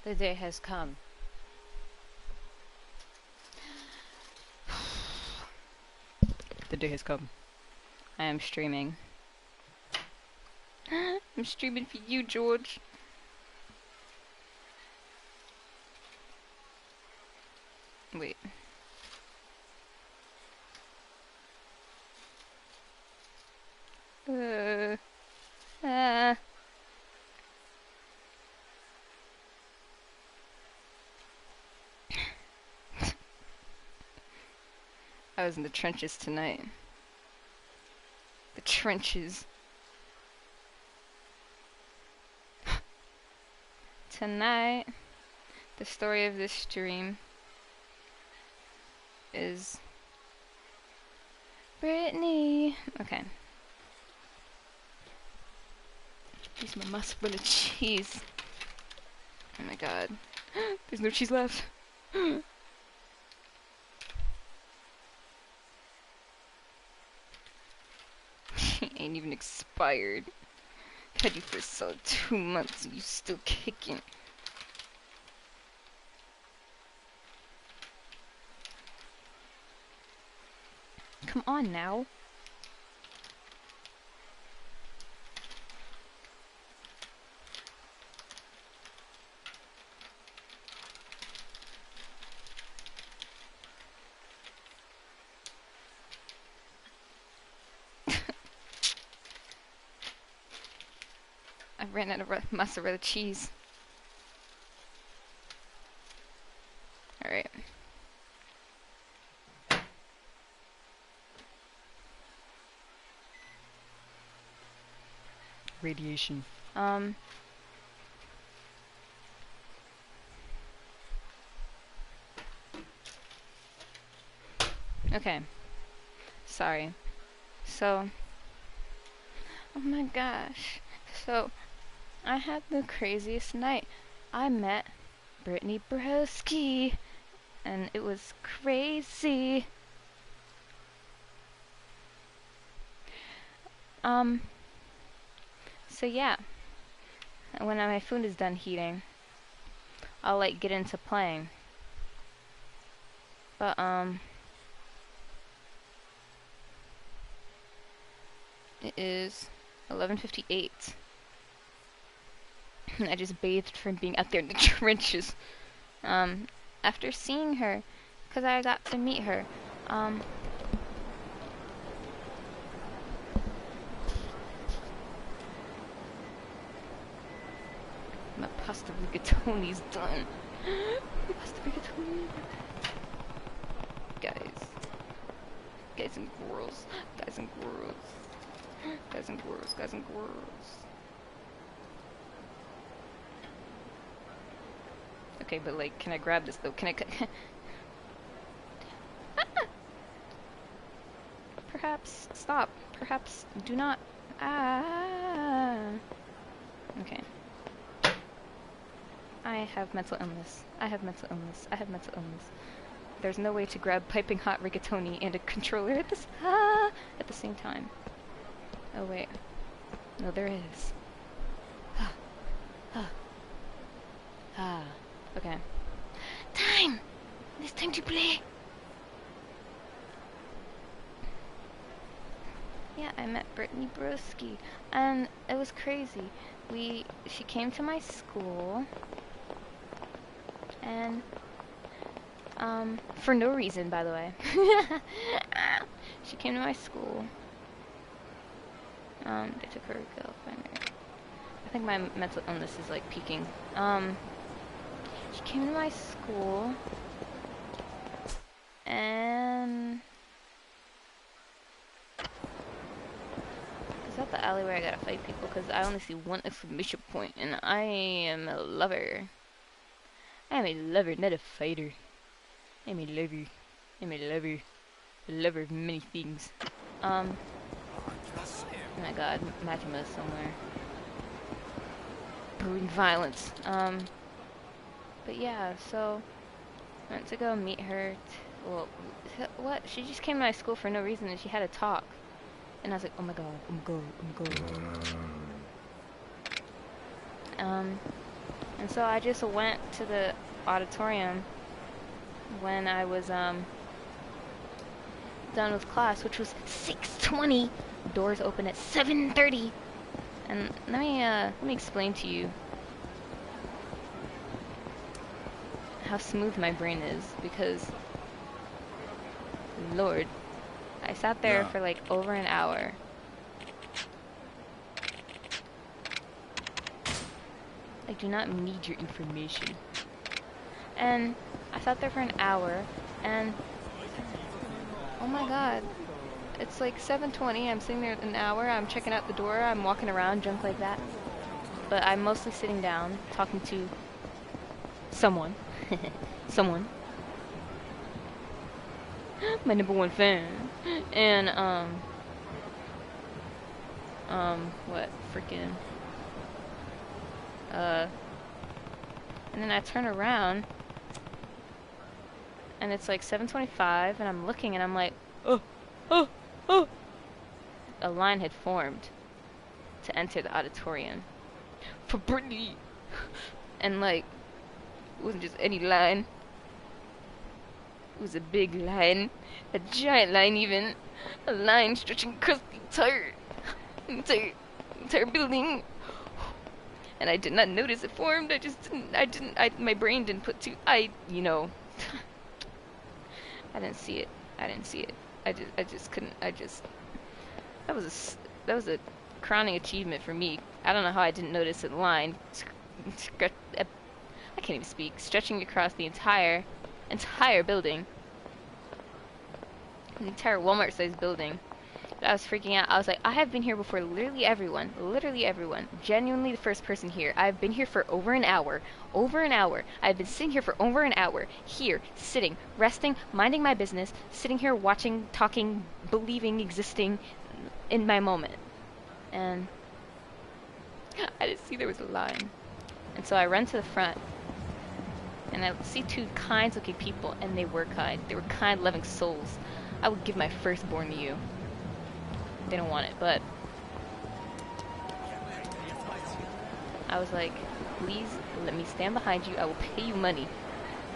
The day has come. The day has come. I am streaming. I'm streaming for you, George. Wait. Ah. I was in the trenches tonight. The trenches. Tonight, the story of this stream is Brittaknee. Okay. Use my mozzarella cheese. Oh my god. There's no cheese left. She ain't even expired. Had you for a solid 2 months and you still kicking. Come on now. I ran out of mozzarella cheese. Alright. Radiation. Okay. Sorry. So. Oh my gosh. So. I had the craziest night. I met Brittaknee Broski, and it was crazy. So yeah, when my food is done heating, I'll like get into playing. But it is 11:58. I just bathed from being out there in the trenches. After seeing her, because I got to meet her. My pasta rigatoni's done. Pasta rigatoni. Guys and girls. Guys and girls. Guys and girls. Guys and girls. Okay, but like, can I grab this though? Can I? Perhaps stop. Perhaps do not. Ah. Okay. I have mental illness. I have mental illness. I have mental illness. There's no way to grab piping hot rigatoni and a controller at the same time. Oh wait. No, there is. Okay. Time! It's time to play! Yeah, I met Brittaknee Broski, and it was crazy. She came to my school, and, for no reason, by the way. She came to my school. They took her girlfriend. I think my mental illness is, like, peaking. She came to my school, and is that the alley where I gotta fight people? Because I only see one exclamation point, and I am a lover. I am a lover, not a fighter. I am a lover. I am a lover. A lover of many things. Oh my god, Majima's somewhere. Brewing violence. But yeah, so I went to go meet her. Well, what? She just came to my school for no reason, and she had a talk. And I was like, oh my god, I'm go. And so I just went to the auditorium when I was done with class, which was 6:20. Doors open at 7:30. And let me explain to you how smooth my brain is, because Lord, I sat there for like over an hour. I do not need your information. And I sat there for an hour, and oh my god, it's like 7:20, I'm sitting there an hour, I'm checking out the door, I'm walking around, junk like that. But I'm mostly sitting down, talking to someone. Someone. My #1 fan. And, what? Freaking. And then I turn around, and it's like 7:25, and I'm looking, and I'm like, oh, oh, oh. A line had formed to enter the auditorium for Brittaknee. And like, it wasn't just any line. It was a big line, a giant line even, a line stretching across the entire building. And I did not notice it formed. My brain didn't put you know, I didn't see it. I just couldn't. That was a crowning achievement for me. I don't know how I didn't notice a line. I can't even speak. Stretching across the entire building. The entire Walmart-sized building. I was freaking out. I was like, I have been here before literally everyone. Genuinely the first person here. I've been here for over an hour. I've been sitting here for over an hour. Here, sitting, resting, minding my business, sitting here watching, talking, believing, existing in my moment. And I didn't see there was a line. And so I run to the front. And I see two kind-looking people, and they were kind. They were kind, loving souls. I would give my firstborn to you. They don't want it, but I was like, please let me stand behind you. I will pay you money.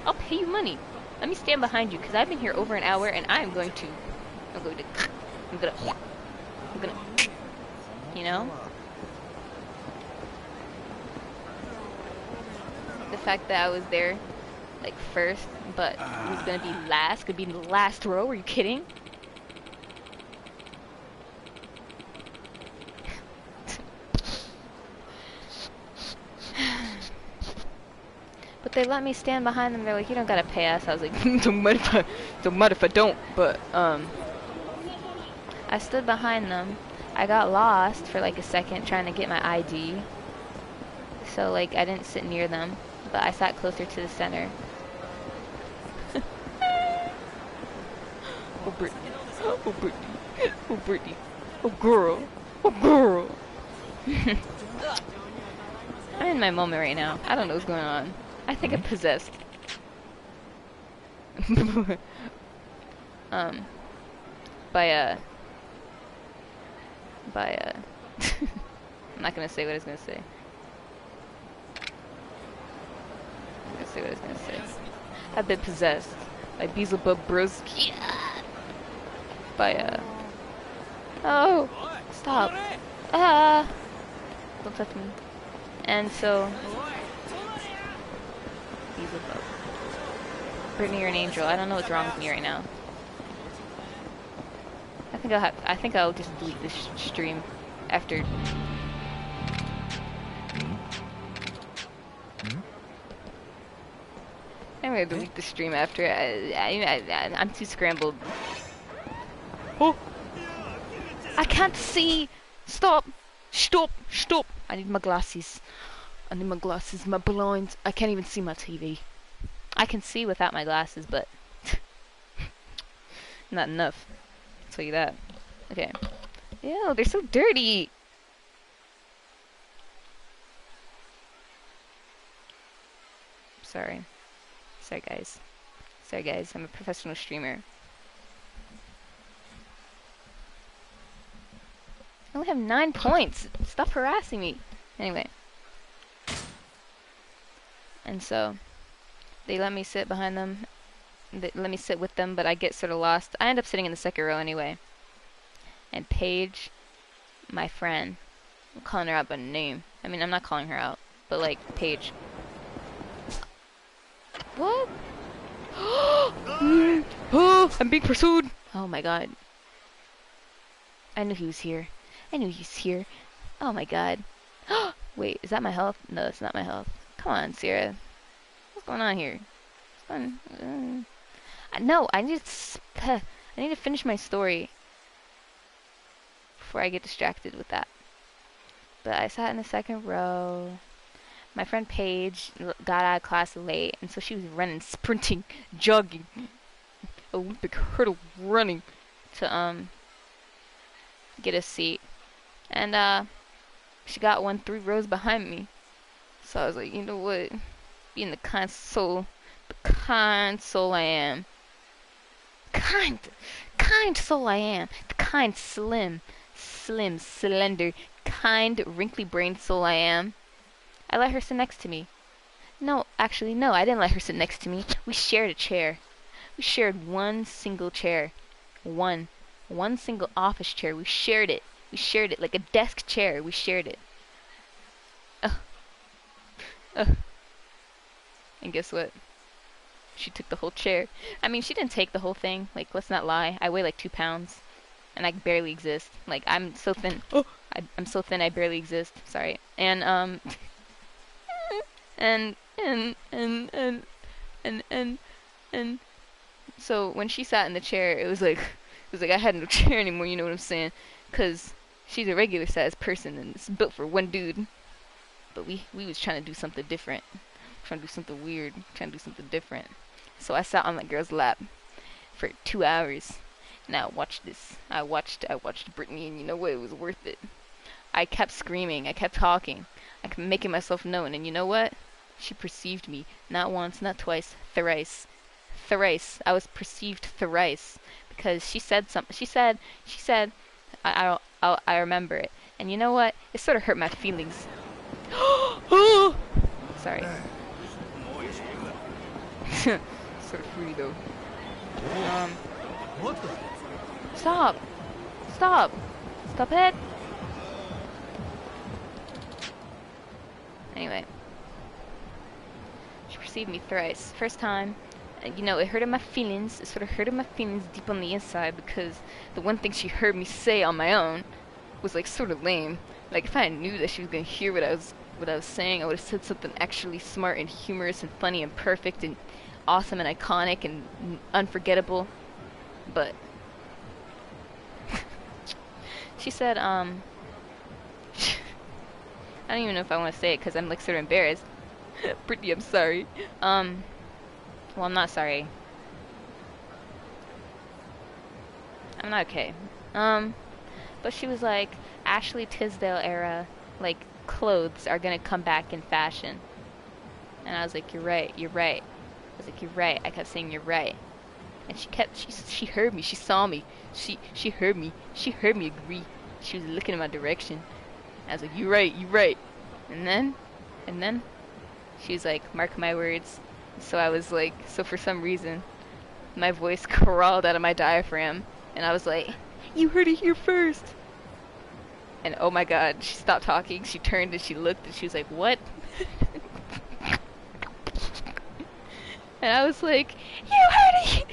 I'll pay you money. Let me stand behind you, because I've been here over an hour, and I'm gonna, you know? The fact that I was there, like, first, but it was gonna be last, could be in the last row, are you kidding? But they let me stand behind them. They're like, you don't gotta pay us. I was like, don't mind if I don't. But I stood behind them. I got lost for like a second trying to get my ID. So like I didn't sit near them, but I sat closer to the center. Oh Brittaknee, oh Brittaknee, oh Brittaknee, oh girl, oh girl. I'm in my moment right now. I don't know what's going on. I think I'm possessed. By I'm not gonna say what I was gonna say. I'm gonna say what I was gonna say. I've been possessed by Beelzebub Bros. By oh, stop. Don't touch me. And so Beelzebub. Brittaknee, you're an angel. I don't know what's wrong with me right now. I think I'll just delete this stream after. I'm gonna delete the stream after. I'm too scrambled. Oh! I can't see! Stop! Stop! Stop! I need my glasses. I need my glasses, my blinds. I can't even see my TV. I can see without my glasses, but not enough. I'll tell you that. Okay. Ew, they're so dirty! Sorry. Sorry guys. Sorry guys, I'm a professional streamer. I only have 9 points. Stop harassing me. Anyway. And so they let me sit behind them. They let me sit with them, but I get sort of lost. I end up sitting in the second row anyway. And Paige, my friend, I'm calling her out by name. I mean, I'm not calling her out, but like, Paige. What? Oh, I'm being pursued! Oh my god. I knew he was here. I knew he was here. Oh my god. Wait, is that my health? No, that's not my health. Come on, Sierra. What's going on here? What's going no, I need to finish my story before I get distracted with that. But I sat in the second row. My friend Paige got out of class late, and so she was running, sprinting, jogging, Olympic hurdle running to get a seat. And she got one 3 rows behind me. So I was like, you know what? Being the kind soul I am. Kind soul I am. The kind slim, slender, kind, wrinkly-brained soul I am. I let her sit next to me. No, actually, no, I didn't let her sit next to me. We shared a chair. We shared one single chair. One single office chair. We shared it. We shared it like a desk chair. We shared it. And guess what? She took the whole chair. I mean, she didn't take the whole thing. Like, let's not lie. I weigh like 2 pounds. And I barely exist. Like, I'm so thin. I'm so thin I barely exist. Sorry. And, and so when she sat in the chair, it was like I had no chair anymore, you know what I'm saying? 'Cause she's a regular sized person and it's built for one dude. But we was trying to do something different. Trying to do something weird. Trying to do something different. So I sat on that girl's lap for 2 hours. And I watched this. I watched Brittaknee, and you know what? It was worth it. I kept screaming. I kept talking. I kept making myself known. And you know what? She perceived me. Not once, not twice, thrice. Thrice. I was perceived thrice. Because she said something. She said, I remember it. And you know what? It sort of hurt my feelings. Sorry. Sort of fruity though. What the? Stop it. Anyway, she perceived me thrice. First time, you know, it hurted my feelings. It sort of hurted my feelings deep on the inside because the one thing she heard me say on my own was like sort of lame. Like if I knew that she was gonna hear what I was saying, I would have said something actually smart and humorous and funny and perfect and awesome and iconic and unforgettable. But she said, I don't even know if I want to say it because I'm like sort of embarrassed. Brittany, I'm sorry. Well, I'm not sorry. I'm not okay. But she was like, Ashley Tisdale era, like, clothes are gonna come back in fashion. And I was like, you're right. I was like, you're right. I kept saying, you're right. And she heard me, she saw me, she heard me agree. She was looking in my direction. I was like, you're right. And then, she was like, mark my words. So I was like, so for some reason, my voice crawled out of my diaphragm. And I was like, you heard it here first. And oh my god, she stopped talking, she turned and she looked and she was like, what? And I was like, you heard it!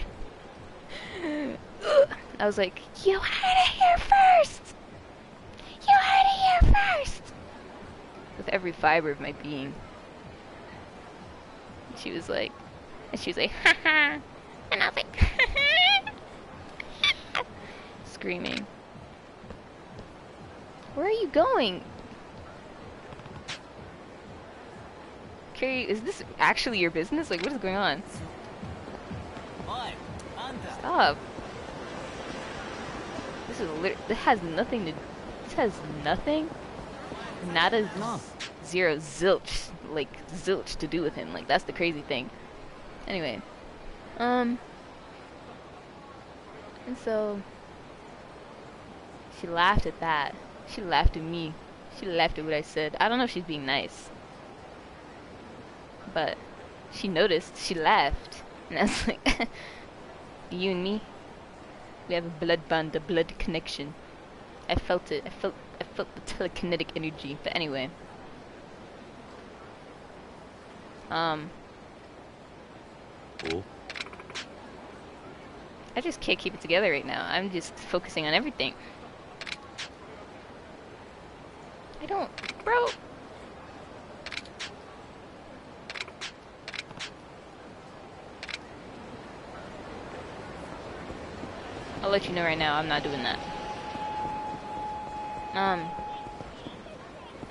I was like, you heard it here first! You heard it here first! With every fiber of my being. She was like, haha! And I was like, screaming. Where are you going? Carrie, is this actually your business? Like, what is going on? Stop. This is this has nothing to... This has nothing? Nada, zero, zilch. Like, zilch to do with him. Like, that's the crazy thing. Anyway. And so... She laughed at that. She laughed at me. She laughed at what I said. I don't know if she's being nice. But She noticed. She laughed. And I was like, you and me, we have a blood bond, a blood connection. I felt it. I felt the telekinetic energy. But anyway, um, Oh. I just can't keep it together right now. I'm just focusing on everything. I don't, bro. I'll let you know right now, I'm not doing that.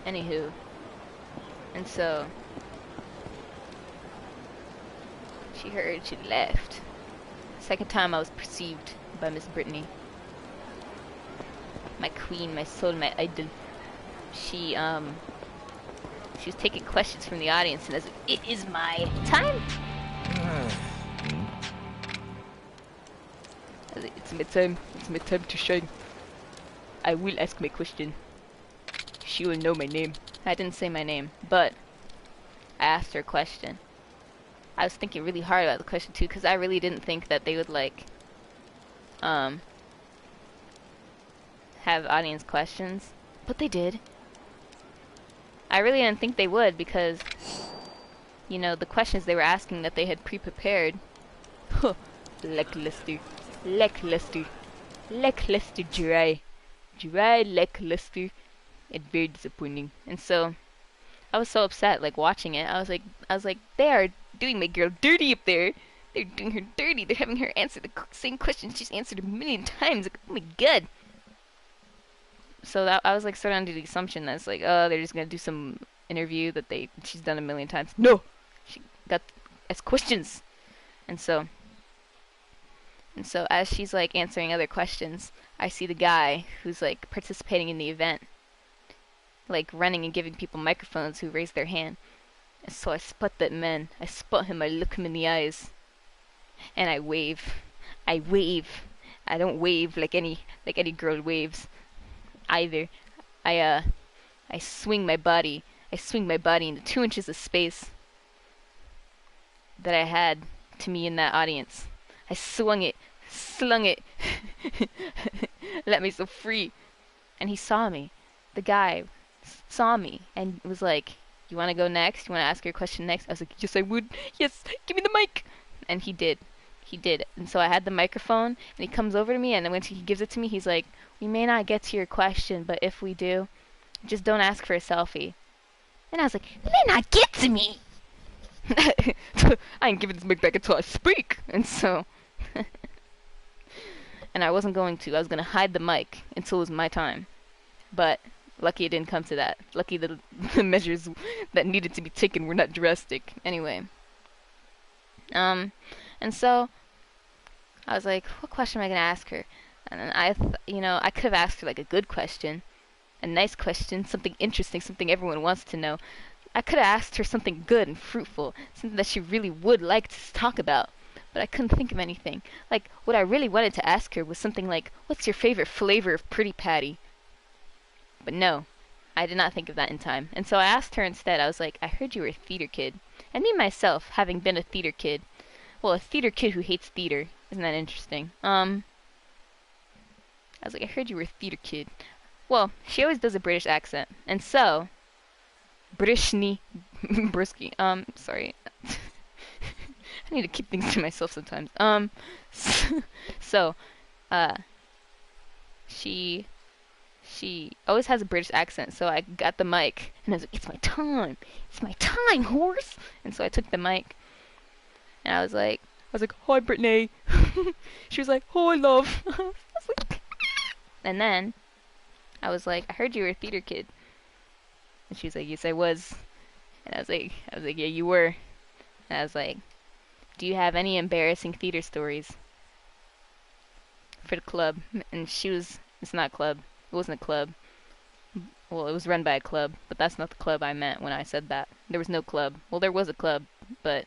Anywho. And so, she heard, she left. Second time I was perceived by Miss Brittaknee. My queen, my soul, my idol. She was taking questions from the audience, and I was like, it is my time! I was like, it's my time to shine. I will ask my question. She will know my name. I didn't say my name, but I asked her a question. I was thinking really hard about the question too, because I really didn't think that they would like, have audience questions, but they did. I really didn't think they would because, you know, the questions they were asking that they had pre-prepared. Huh. Lackluster. Lackluster. Lackluster dry. Dry lackluster. And very disappointing. And so, I was so upset, like, watching it. I was like, they are doing my girl dirty up there. They're doing her dirty. They're having her answer the same question she's answered a million times. Like, oh my god. So that I was like sort of under the assumption that it's like, oh, they're just gonna do some interview that she's done a million times. No, she got as questions, and so as she's like answering other questions, I see the guy who's like participating in the event, like running and giving people microphones who raise their hand. And so I spot that man. I spot him. I look him in the eyes, and I wave. I wave. I don't wave like any girl waves. Either. I swing my body. I swing my body into 2 inches of space that I had to me in that audience. I swung it, slung it, let myself free. And he saw me. The guy saw me and was like, you want to go next? You want to ask your question next? I was like, yes, I would. Yes, give me the mic. And he did. He did. And so I had the microphone, and he comes over to me, and then when he gives it to me, he's like, we may not get to your question, but if we do, just don't ask for a selfie. And I was like, you may not get to me! I ain't giving this mic back until I speak! And so... and I wasn't going to. I was going to hide the mic until it was my time. But lucky it didn't come to that. Lucky the measures that needed to be taken were not drastic. Anyway. And so I was like, what question am I going to ask her? And then I could have asked her like a good question, a nice question, something interesting, something everyone wants to know. I could have asked her something good and fruitful, something that she really would like to talk about. But I couldn't think of anything. Like, what I really wanted to ask her was something like, what's your favorite flavor of Pretty Patty? But no, I did not think of that in time. And so I asked her instead, I was like, I heard you were a theater kid. And me myself, having been a theater kid, well, a theater kid who hates theater, isn't that interesting? I was like, I heard you were a theater kid. Well, she always does a British accent. And so, Brittaknee, Brisky, sorry. I need to keep things to myself sometimes. So, she always has a British accent, so I got the mic, and I was like, it's my time! It's my time, horse! And so I took the mic, and I was like, hi, Brittaknee! She was like, hi, love! I was like, and then, I was like, I heard you were a theater kid. And she was like, yes, I was. And I was like, yeah, you were. And I was like, do you have any embarrassing theater stories for the club? And she was, it's not a club. It wasn't a club. Well, it was run by a club, but that's not the club I meant when I said that. There was no club. Well, there was a club, but...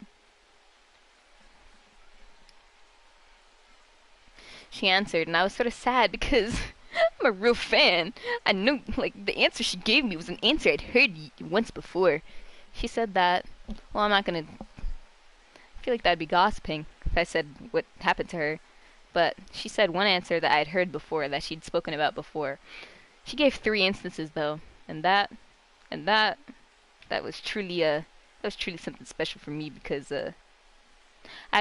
She answered, and I was sort of sad because I'm a real fan. I know, like, the answer she gave me was an answer I'd heard once before. She said that, well, I'm not gonna feel like that'd be gossiping if I said what happened to her. But she said one answer that I'd heard before, that she'd spoken about before. She gave 3 instances though, and that was truly something special for me because I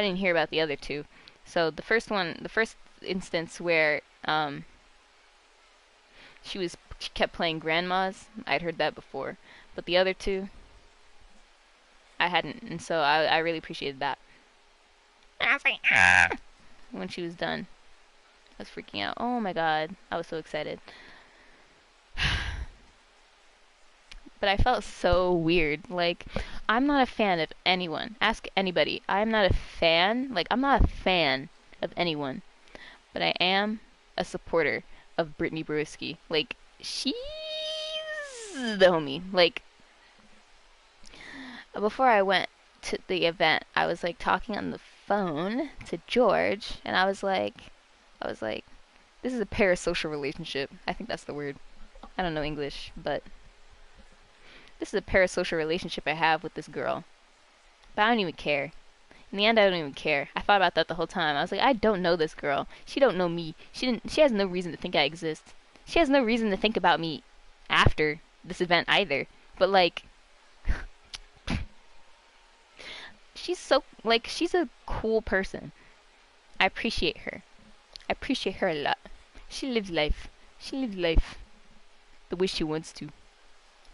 didn't hear about the other 2. So the first instance where she kept playing grandmas, I'd heard that before, but the other 2 I hadn't, and so I really appreciated that. And I was like, ah! When she was done, I was freaking out. Oh my god, I was so excited. But I felt so weird. Like, I'm not a fan of anyone. Ask anybody. I'm not a fan. Like, I'm not a fan of anyone. But I am a supporter of Brittaknee Brewski. Like, she's the homie. Like, before I went to the event, I was, like, talking on the phone to George, and I was like, this is a parasocial relationship. I think that's the word. I don't know English, but this is a parasocial relationship I have with this girl. But I don't even care. In the end, I don't even care. I thought about that the whole time. I was like, I don't know this girl. She don't know me. She has no reason to think I exist. She has no reason to think about me after this event either. But like, she's a cool person. I appreciate her. I appreciate her a lot. She lives life. She lives life the way she wants to.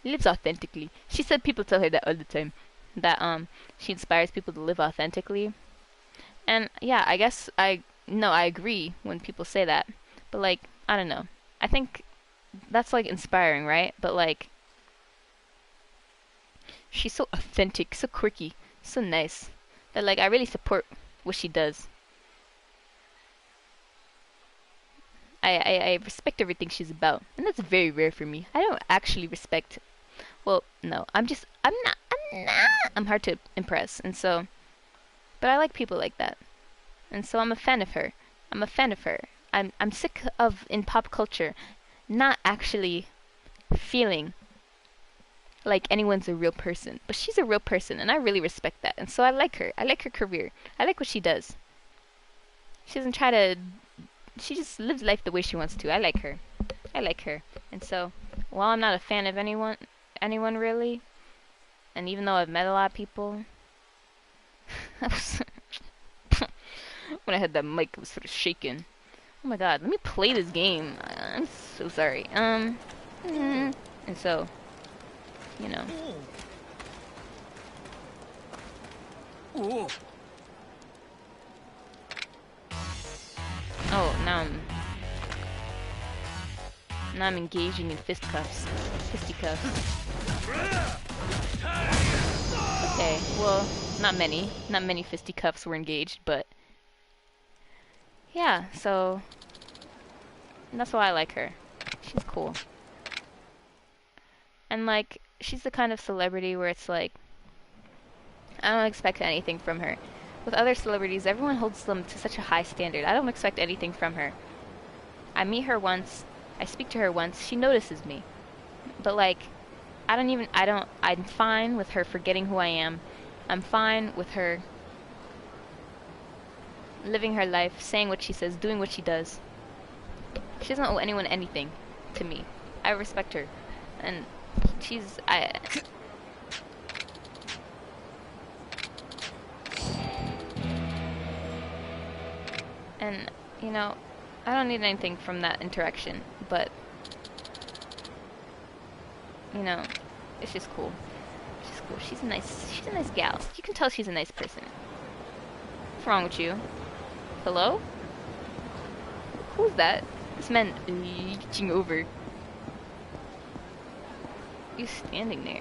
Lives authentically. She said people tell her that all the time. That she inspires people to live authentically. And yeah, I guess I agree when people say that. But like, I don't know. I think that's like inspiring, right? But like, she's so authentic, so quirky, so nice. That like I really support what she does. I respect everything she's about. And that's very rare for me. I don't actually respect. Well, no. I'm hard to impress. And so, but I like people like that. And so I'm a fan of her. I'm sick of, in pop culture, not actually feeling like anyone's a real person. But she's a real person, and I really respect that. And so I like her. I like her career. I like what she does. She doesn't try to. She just lives life the way she wants to. I like her. And so, while I'm not a fan of anyone really, and even though I've met a lot of people, when I had that mic, it was sort of shaking. Oh my god, let me play this game. I'm so sorry. And so, you know. Oh, now I'm engaging in fisticuffs. Okay, well, not many fisticuffs were engaged, but yeah, so that's why I like her. She's cool. And like, she's the kind of celebrity where it's like, I don't expect anything from her. With other celebrities, everyone holds them to such a high standard. I don't expect anything from her. I meet her once, I speak to her once, she notices me. But like, I'm fine with her forgetting who I am. I'm fine with her living her life, saying what she says, doing what she does. She doesn't owe anyone anything to me. I respect her. And and, you know, I don't need anything from that interaction, but, you know, it's just cool. She's a nice gal. You can tell she's a nice person. What's wrong with you? Hello? Who's that? This man reaching over. He's standing there.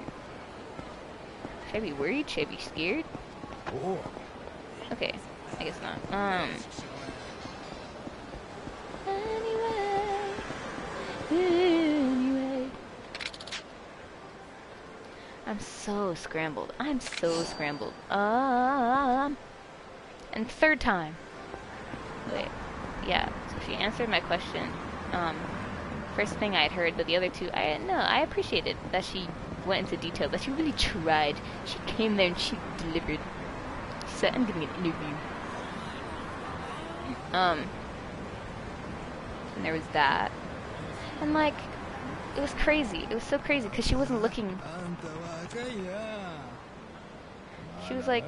Should I be worried? Should I be scared? Okay, I guess not. Anyway. I'm so scrambled. And third time. Wait. Yeah, so she answered my question. First thing I had heard, but the other 2, I appreciated that she went into detail, that she really tried. She came there and she delivered. She set. I'm giving an interview. And there was that. And like, it was crazy. It was so crazy because she wasn't looking. She was like,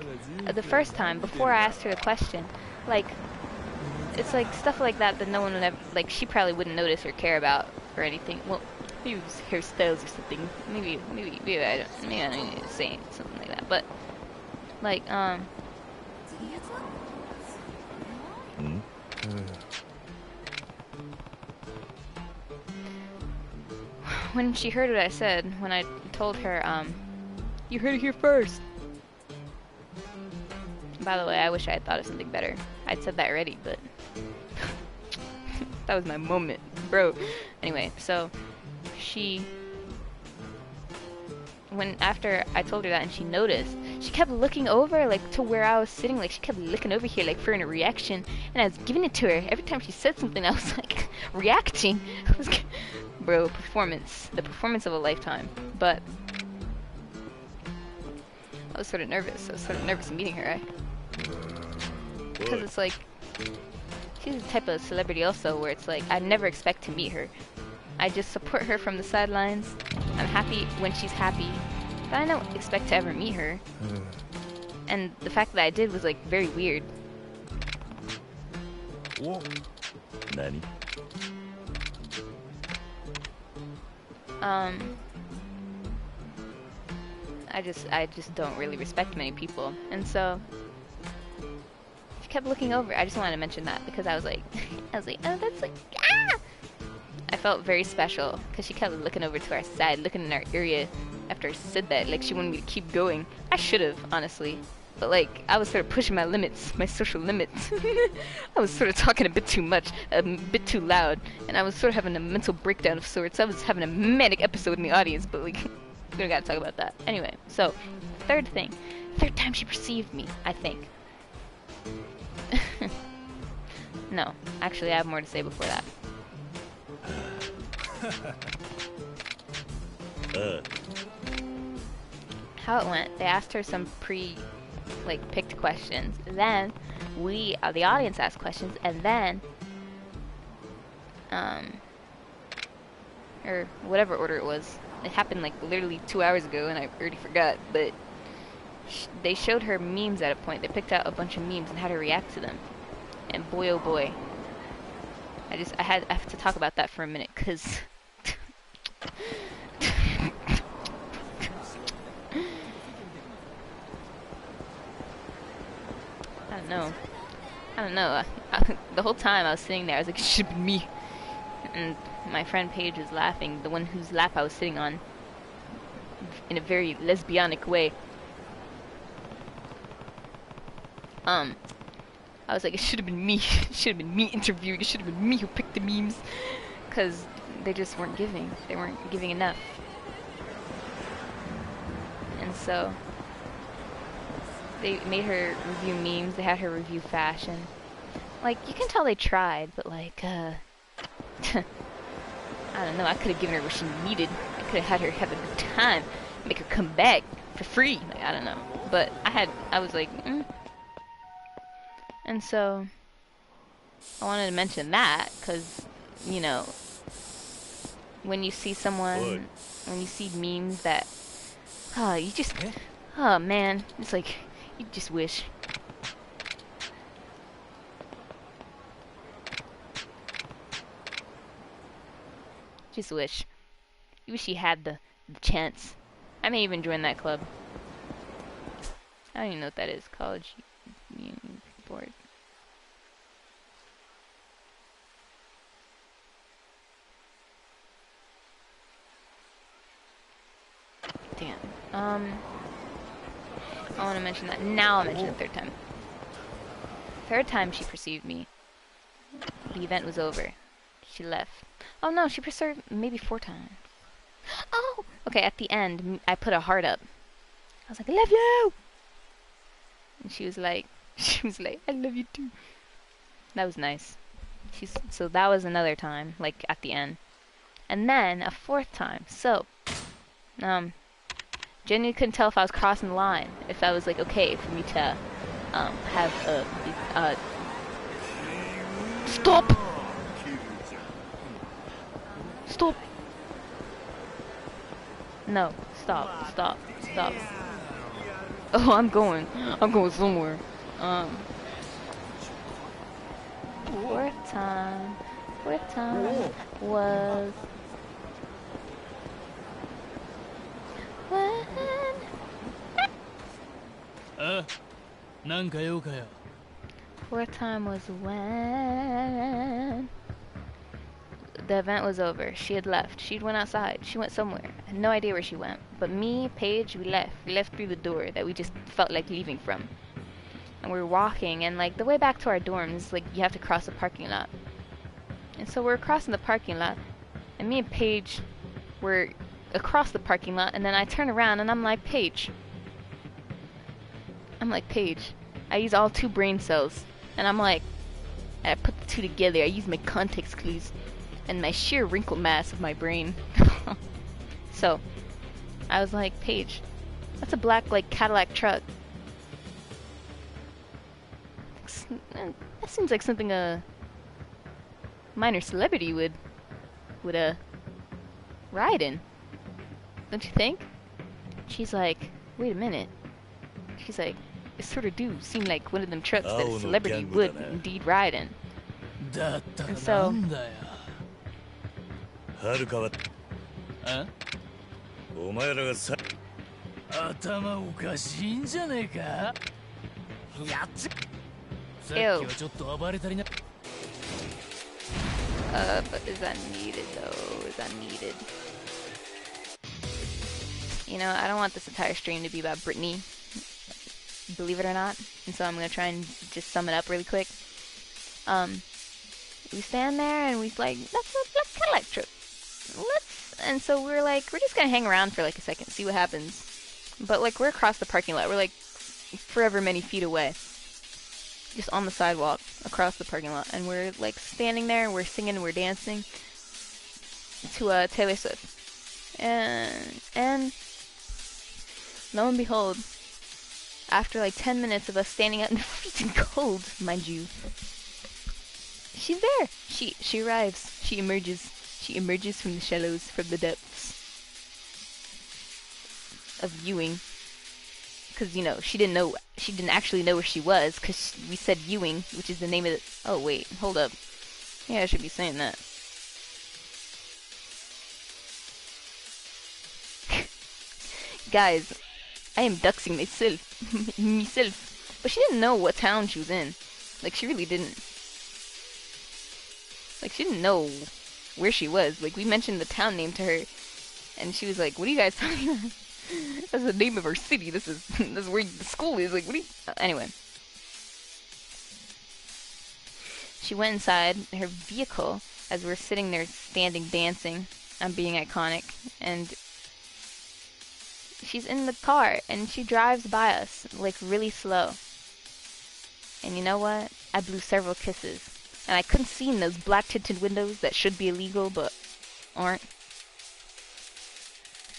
the first time, before I asked her the question, like, it's like stuff like that that no one would ever, like, she probably wouldn't notice or care about or anything. Well, maybe it was hairstyles or something. Maybe I don't need to say something like that. But, like, when she heard what I said, when I told her, you heard it here first. By the way, I wish I had thought of something better. I'd said that already, but that was my moment, bro. Anyway, so after I told her that and she noticed, she kept looking over, like, to where I was sitting, like, she kept looking over here, like, for a reaction, and I was giving it to her. Every time she said something, I was, like, reacting. Bro, the performance of a lifetime. But I was sort of nervous. Meeting her, right? Because it's like, she's the type of celebrity also where it's like, I never expect to meet her. I just support her from the sidelines. I'm happy when she's happy, but I don't expect to ever meet her. And the fact that I did was like very weird. Nani? I just don't really respect many people, and so she kept looking over. I just wanted to mention that because I was like, oh, that's like, ah! I felt very special because she kept looking over to our side, looking in our area after I said that, like she wanted me to keep going. I should have, honestly, but like I was sort of pushing my limits, my social limits. I was sort of talking a bit too much, a bit too loud, and I was sort of having a mental breakdown of sorts. I was having a manic episode in the audience, but like, we don't gotta talk about that. Anyway, so, third time she perceived me, I think. No, actually I have more to say before that. How it went, they asked her some picked questions. Then, the audience asked questions, and then, or whatever order it was. It happened like literally 2 hours ago and I already forgot, but they showed her memes at a point. They picked out a bunch of memes and had her react to them. And boy oh boy. I have to talk about that for a minute, cause I don't know. The whole time I was sitting there, I was like, it should be me. And my friend Paige was laughing, the one whose lap I was sitting on, in a very lesbianic way. I was like, it should have been me. It should have been me interviewing. It should have been me who picked the memes. Because they just weren't giving. They weren't giving enough. And so, they made her review memes. They had her review fashion. Like, you can tell they tried, but like, I don't know, I could have given her what she needed. I could have had her have a good time, make her come back for free. Like, I don't know. But I was like, And so, I wanted to mention that, because, you know, when you see someone, when you see memes that, you just, oh man, it's like, you just wish. Just wish. You wish you had the chance. I may even join that club. I don't even know what that is. College Union Board. Damn. I want to mention that. Now I'll mention the third time. Third time she perceived me. The event was over. She left. Oh no, she perceived maybe 4 times. Oh! Okay, at the end, I put a heart up. I was like, I love you! And she was like, I love you too. That was nice. So that was another time, like at the end. And then a 4th time. So, genuinely couldn't tell if I was crossing the line. If I was like, okay for me to, have stop! Stop! No, stop. Oh, I'm going somewhere. Fourth time was when. なんか用かよ。Fourth time was when the event was over. She had left. She'd went outside. She went somewhere. I had no idea where she went. But me, Paige, we left. We left through the door that we just felt like leaving from. And we were walking, and like the way back to our dorms, like you have to cross a parking lot. And so we're crossing the parking lot, and me and Paige were across the parking lot, and then I turn around and I'm like, Paige. I use all 2 brain cells, and I'm like, I put the 2 together. I use my context clues and my sheer wrinkle mass of my brain. So, I was like, Paige, that's a black, like, Cadillac truck. That seems like something a minor celebrity would ride in. Don't you think? She's like, wait a minute. She's like, it sort of do seem like one of them trucks that a celebrity would indeed ride in. And so, はるかはお前らがさ頭おかしいんじゃねえか。やっち。さっきはちょっと暴れたりな。but is that needed though? Is that needed? You know, I don't want this entire stream to be about Brittaknee, believe it or not. And so I'm gonna try and just sum it up really quick. We stand there and we like, that's a black Cadillac truck. And so we're like, we're just gonna hang around for like a second, see what happens. But like, we're across the parking lot. We're like forever many feet away. Just on the sidewalk across the parking lot. And we're like standing there, we're singing, we're dancing to Taylor Swift. And lo and behold, after like 10 minutes of us standing out in the freezing cold, mind you, she's there. She arrives. She emerges. She emerges from the shallows, from the depths of viewing. Because, you know, she didn't actually know where she was, because we said Ewing, which is the name of the... Oh, wait, hold up. Yeah, I should be saying that. Guys, I am doxing myself. But she didn't know what town she was in. Like, she really didn't. Like, she didn't know where she was. Like, we mentioned the town name to her, and she was like, what are you guys talking about? That's the name of our city. This is where the school is. Like, what do you... Anyway. She went inside her vehicle as we're sitting there standing dancing. I'm being iconic. And she's in the car, and she drives by us, like, really slow. And you know what? I blew several kisses. And I couldn't see in those black tinted windows that should be illegal, but aren't.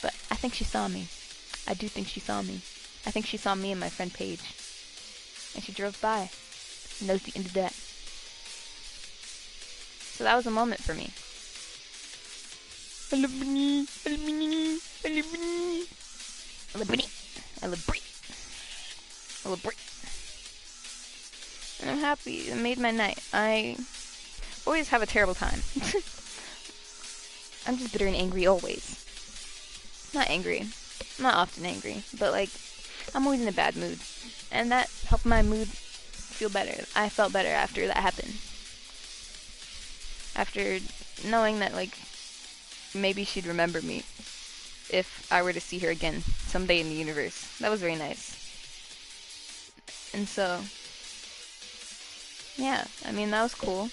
But I think she saw me. I do think she saw me. I think she saw me and my friend Paige. And she drove by. And that was the end of that. So that was a moment for me. I love Brittaknee. I love Brittaknee. I love Brittaknee. I love Brittaknee. I love Brit. I love Brit. And I'm happy. It made my night. I always have a terrible time. I'm just bitter and angry always. Not angry. I'm not often angry. But, like, I'm always in a bad mood. And that helped my mood feel better. I felt better after that happened. After knowing that, like, maybe she'd remember me if I were to see her again someday in the universe. That was very nice. And so, yeah, I mean, that was cool.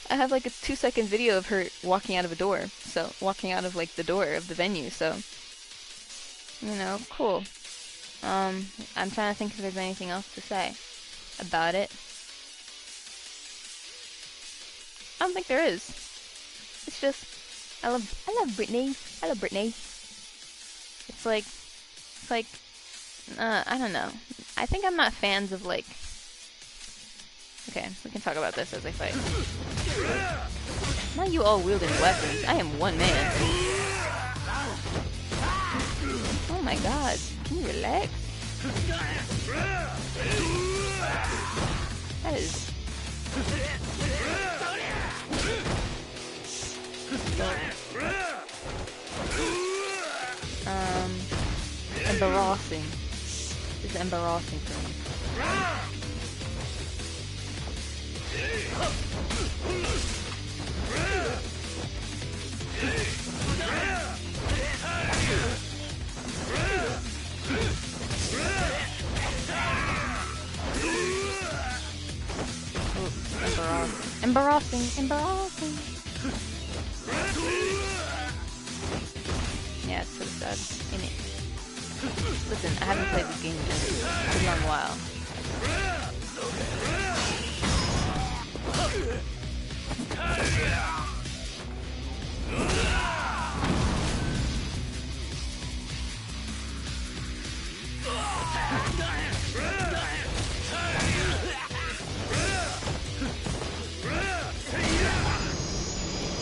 I have like a 2-second video of her walking out of a door. So, walking out of like the door of the venue. So, you know, cool. I'm trying to think if there's anything else to say about it. I don't think there is. It's just, I love Brittaknee. I love Brittaknee. It's like, I don't know. I think I'm not fans of like. Okay, we can talk about this as I fight. Not you all wielding weapons. I am one man. Oh my god. Can you relax? That is. Embarrassing. This is embarrassing for me. Embarrassing. Embarrassing. Yeah, it's so sad. In it. Listen, I haven't played this game in a long while.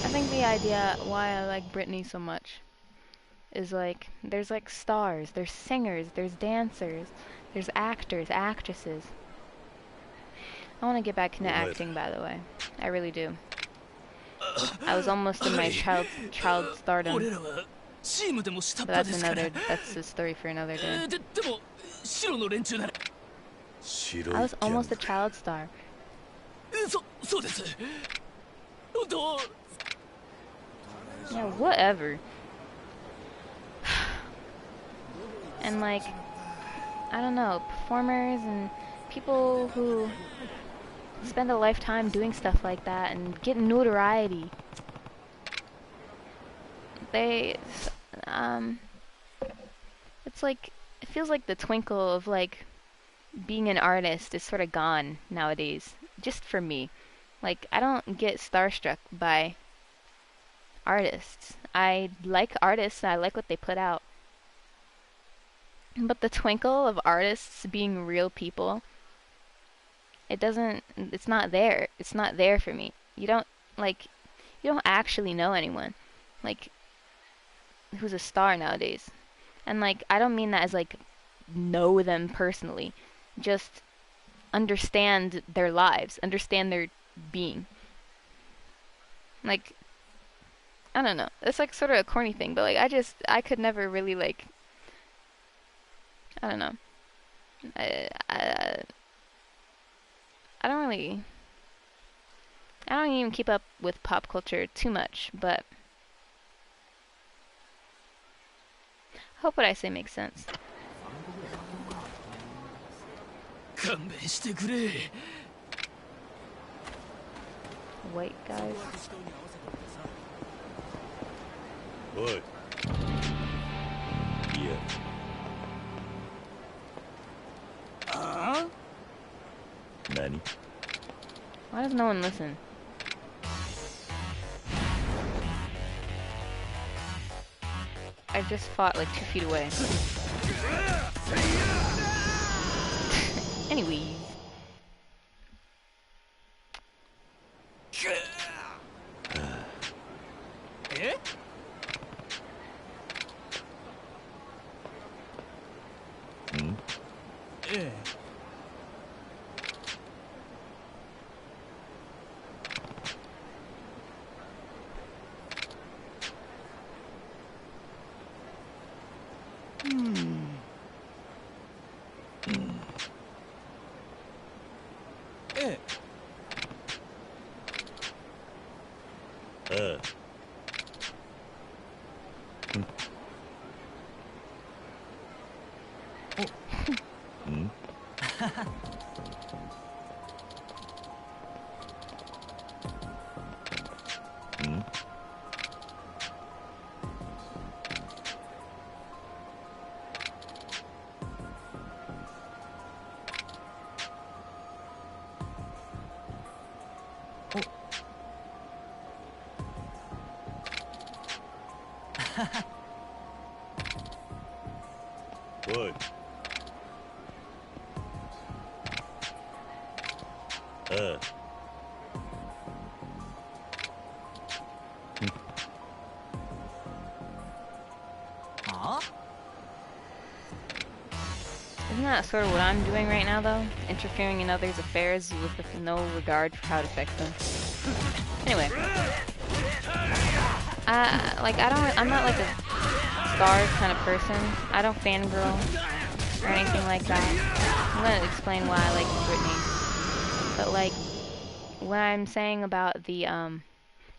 I think the idea why I like Brittaknee so much is like, there's like stars, there's singers, there's dancers, there's actors, actresses. I want to get back into acting, by the way. I really do. I was almost in my child stardom. But that's a story for another day. I was almost a child star. Yeah, whatever. And like, I don't know, performers and people who spend a lifetime doing stuff like that and get notoriety. It's like, it feels like the twinkle of like being an artist is sort of gone nowadays. Just for me. Like, I don't get starstruck by artists. I like artists and I like what they put out. But the twinkle of artists being real people, it's not there. It's not there for me. You don't actually know anyone, like, who's a star nowadays. And like, I don't mean that as like, know them personally. Just understand their lives, understand their being. Like, I don't know. It's like sort of a corny thing, but like, I could never really like, I don't know. I don't even keep up with pop culture too much, but I hope what I say makes sense. White guys. Oi. Yeah. Nani? Why does no one listen? I just fought like 2 feet away. Anyways. Uh. Huh? Isn't that sort of what I'm doing right now, though? Interfering in others' affairs with no regard for how it affects them. Anyway. I'm not like a stars kind of person. I don't fangirl or anything like that. I'm gonna explain why I like Britney. But like, what I'm saying about the,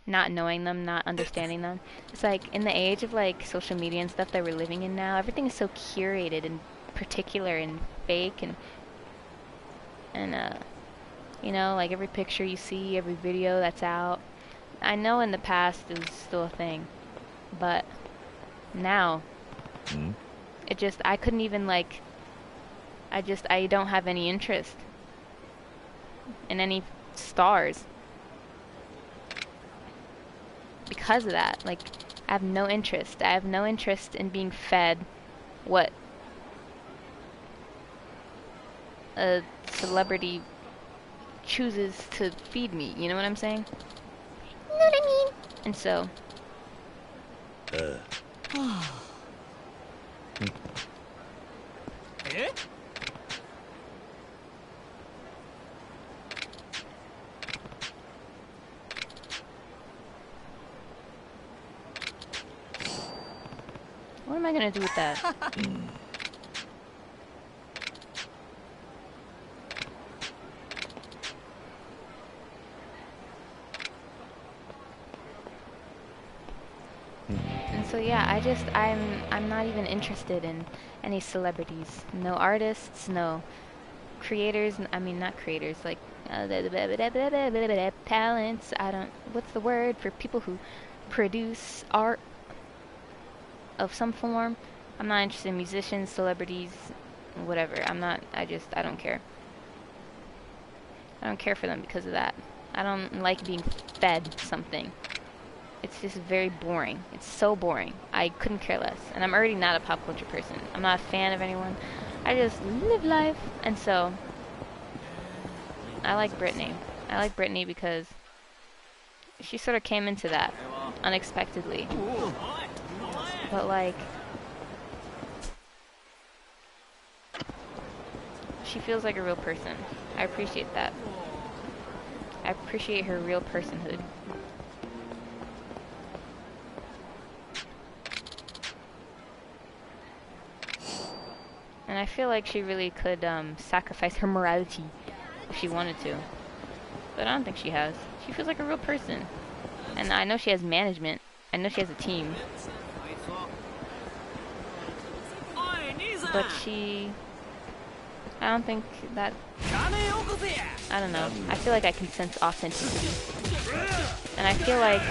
not knowing them, not understanding them, it's like, in the age of like social media and stuff that we're living in now, everything is so curated and particular and fake and you know, like every picture you see, every video that's out. I know in the past it was still a thing, but now it just, I couldn't even like, I don't have any interest in any stars because of that. Like, I have no interest. I have no interest in being fed what a celebrity chooses to feed me. You know what I'm saying? You know what I mean? And so. Eh? What am I gonna do with that? And so yeah, I'm not even interested in any celebrities. No artists, no creators, I mean not creators, like talents. I don't, what's the word for people who produce art of some form? I'm not interested in musicians, celebrities, whatever. I don't care. I don't care for them because of that. I don't like being fed something. It's just very boring. It's so boring. I couldn't care less. And I'm already not a pop culture person. I'm not a fan of anyone. I just live life. And so, I like Britney. I like Britney because she sort of came into that unexpectedly. But like, she feels like a real person. I appreciate that. I appreciate her real personhood. And I feel like she really could sacrifice her morality if she wanted to. But I don't think she has. She feels like a real person. And I know she has management. I know she has a team. But I don't think that, I don't know. I feel like I can sense authenticity. And I feel like,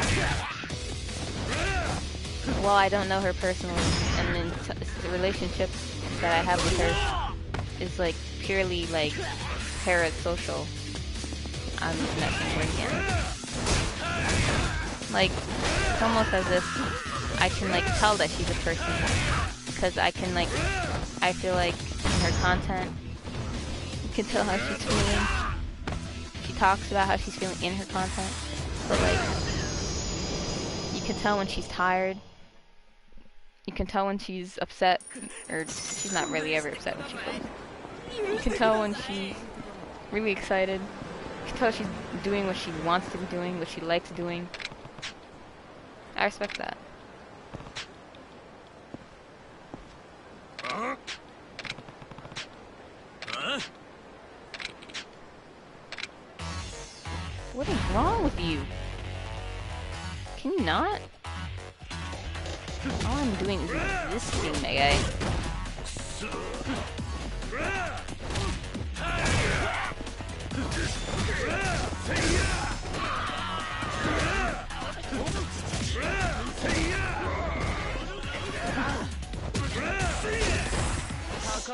while I don't know her personally, and then the relationship that I have with her is like purely like parasocial. I'm using that same word again. Like, it's almost as if I can like tell that she's a person, because I can like, I feel like in her content, you can tell how she's feeling. She talks about how she's feeling in her content, but like, you can tell when she's tired. You can tell when she's upset, or she's not really ever upset when she's filming. You can tell when she's really excited. You can tell she's doing what she wants to be doing, what she likes doing. I respect that. What is wrong with you? Can you not? All I'm doing is resisting, my guy.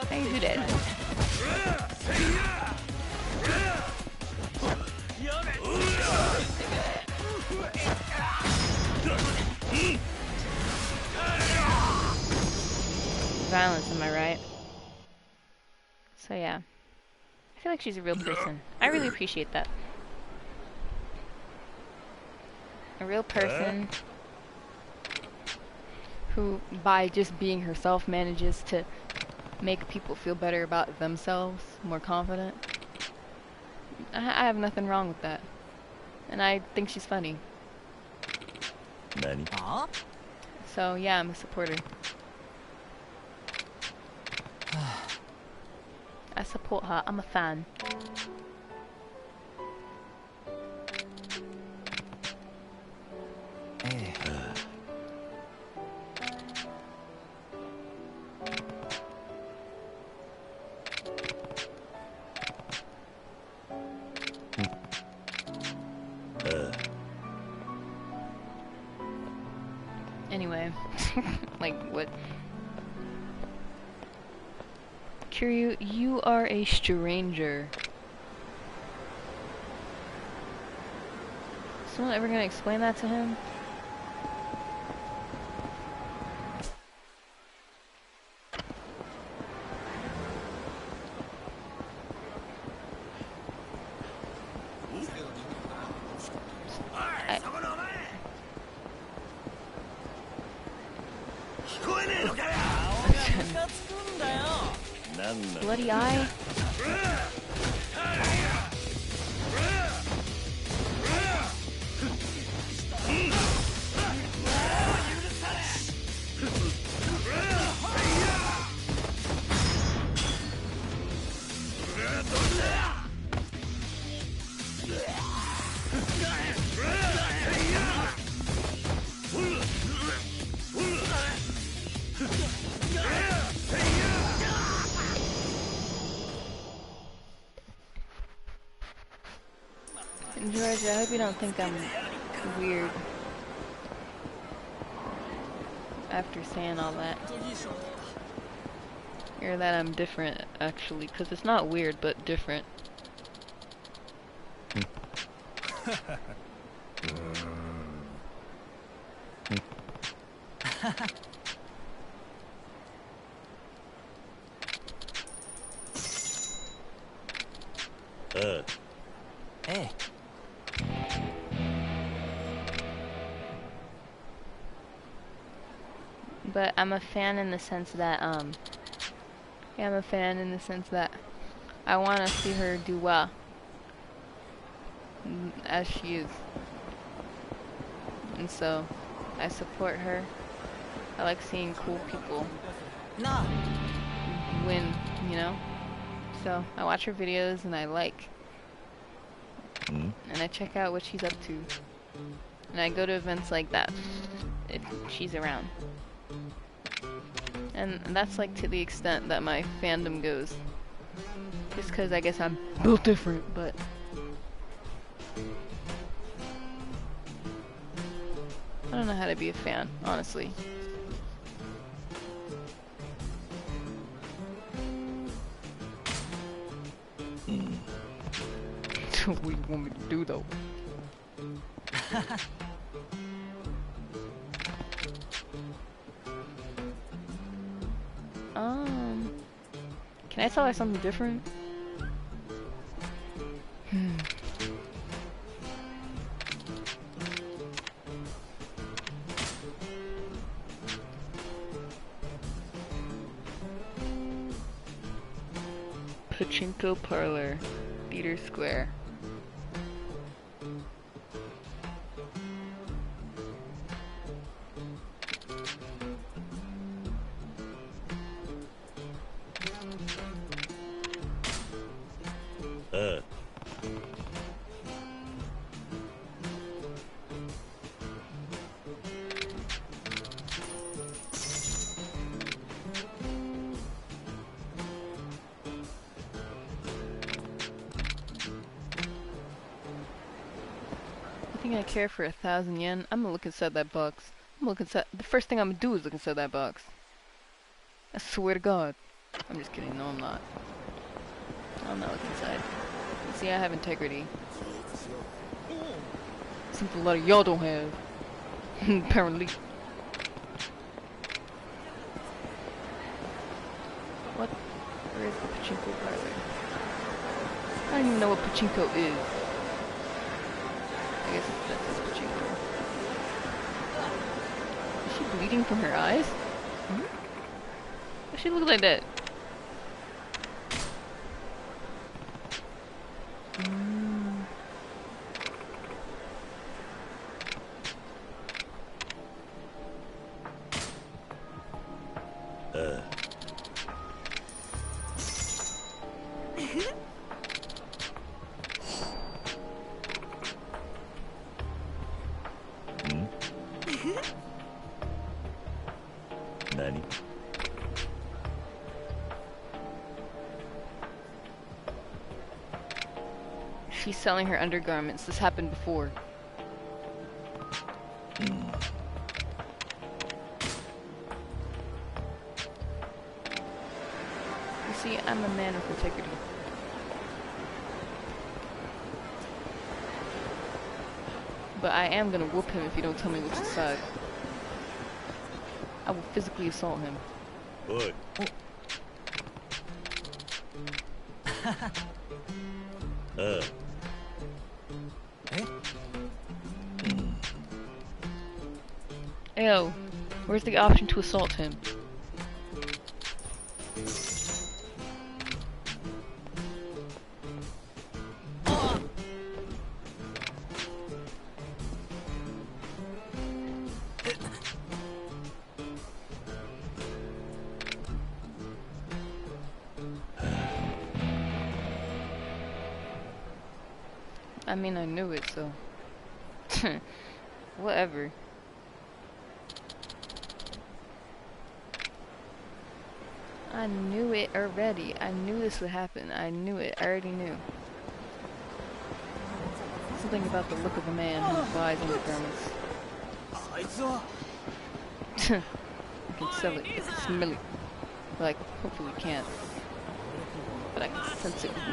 How you do that? Violence, am I right? like she's a real person. I really appreciate that. A real person who, by just being herself, manages to make people feel better about themselves, more confident. I have nothing wrong with that. And I think she's funny. Nani? So yeah, I'm a supporter. I support her. I'm a fan. Anyway, like what? Kiryu, you are a stranger. Is someone ever gonna explain that to him? Bloody eye? George, I hope you don't think I'm weird after saying all that. Or that I'm different, actually, because it's not weird, but different. Hey. But I'm a fan in the sense that, yeah, I'm a fan in the sense that I want to see her do well, as she is. And so, I support her. I like seeing cool people win, you know? So, I watch her videos and I like. And I check out what she's up to. And I go to events like that if she's around. And that's like to the extent that my fandom goes. Just because I guess I'm built different, but... I don't know how to be a fan, honestly. What do you want me to do, though? Can I tell her something different? Pachinko Parlor, Theater Square. I care for 1,000 yen. I'm gonna look inside that box. I'm gonna look inside. The first thing I'm gonna do is look inside that box. I swear to God. I'm just kidding. No, I'm not. I'm not looking inside. See, I have integrity. Something a lot of y'all don't have. Apparently. What? Where is the pachinko parlor? I don't even know what pachinko is. I guess that's his pachinko. Is she bleeding from her eyes? Hmm? Why does she look like that? Mm. Nani? She's selling her undergarments. This happened before. You see, I'm a man of integrity. But I am gonna whoop him if you don't tell me which side. I will physically assault him. Oi. Ew, where's the option to assault him? I mean, I knew it, so... Whatever. I knew it already. I knew this would happen. I knew it. I already knew. Something about the look of a man who buys undergarments. I can sell it. I can smell it. Like, hopefully can't. But I can sense it with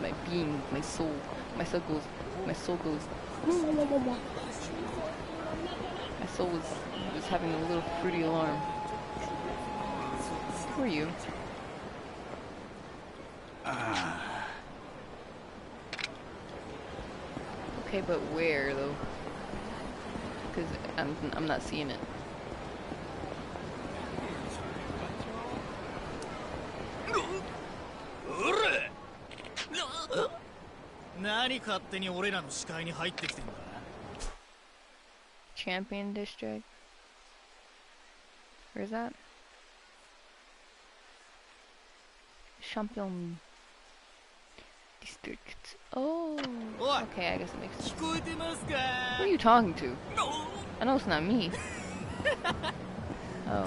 my being, my soul. My soul goes. My soul was having a little fruity alarm. Who are you? Okay, but where though? Because I'm not seeing it. Champion District? Where's that? Champion District. Oh, okay, I guess it makes sense. Who are you talking to? I know it's not me. Oh.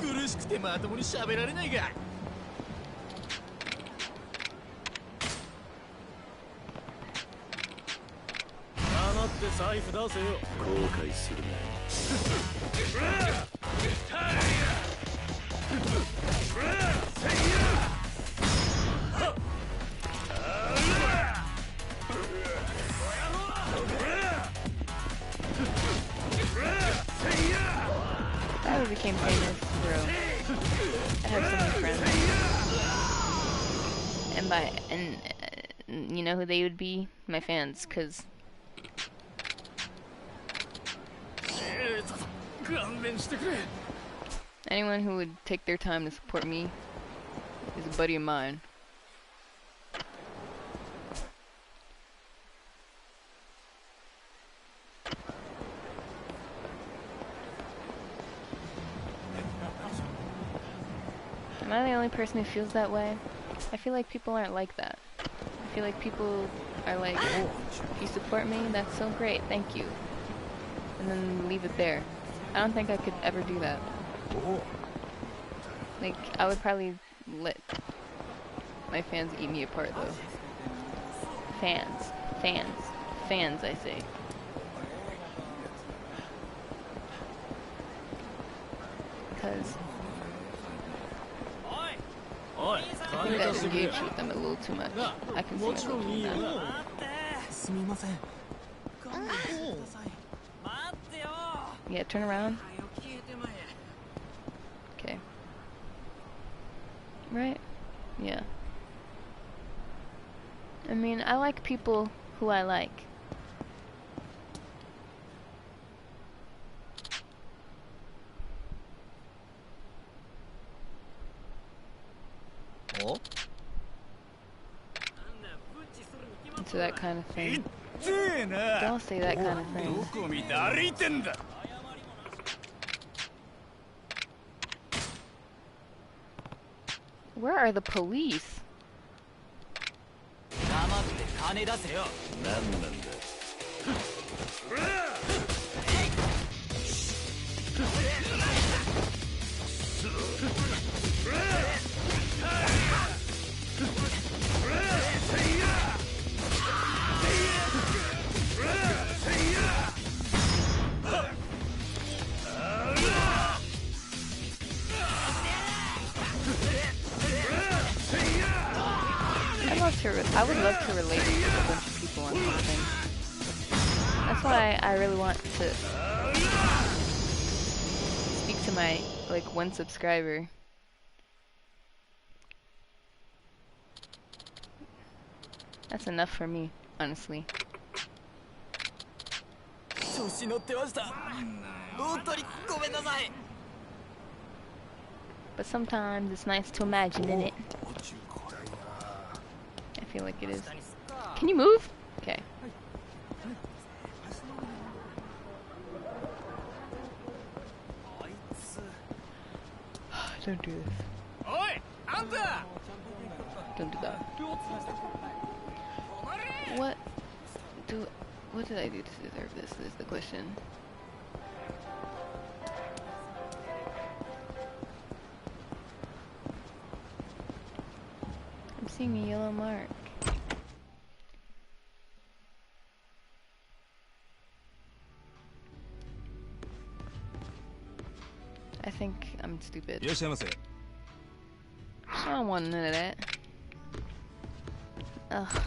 I became famous, bro. I have so many friends. And you know who they would be? My fans, cause anyone who would take their time to support me is a buddy of mine. Am I the only person who feels that way? I feel like people aren't like that. I feel like people are like, oh, if you support me, that's so great, thank you. And then leave it there. I don't think I could ever do that. Like, I would probably let my fans eat me apart, though. Fans, I say. Because I think I engage with them a little too much. I can see myself doing that. Yeah, turn around. Okay. Right? Yeah. I mean, I like people who I like. Oh? Into that kind of thing. Don't say that kind of thing. Where are the police? 黙って金出せよ。何なんだ。I would love to relate to a bunch of people on something. That's why I really want to speak to my, like, one subscriber. That's enough for me, honestly. But sometimes it's nice to imagine in it. I feel like it is. Can you move? Okay. Don't do this. Don't do that. What did I do to deserve this? Is the question. I'm seeing a yellow mark. I think I'm stupid. I don't want none of that. Ugh.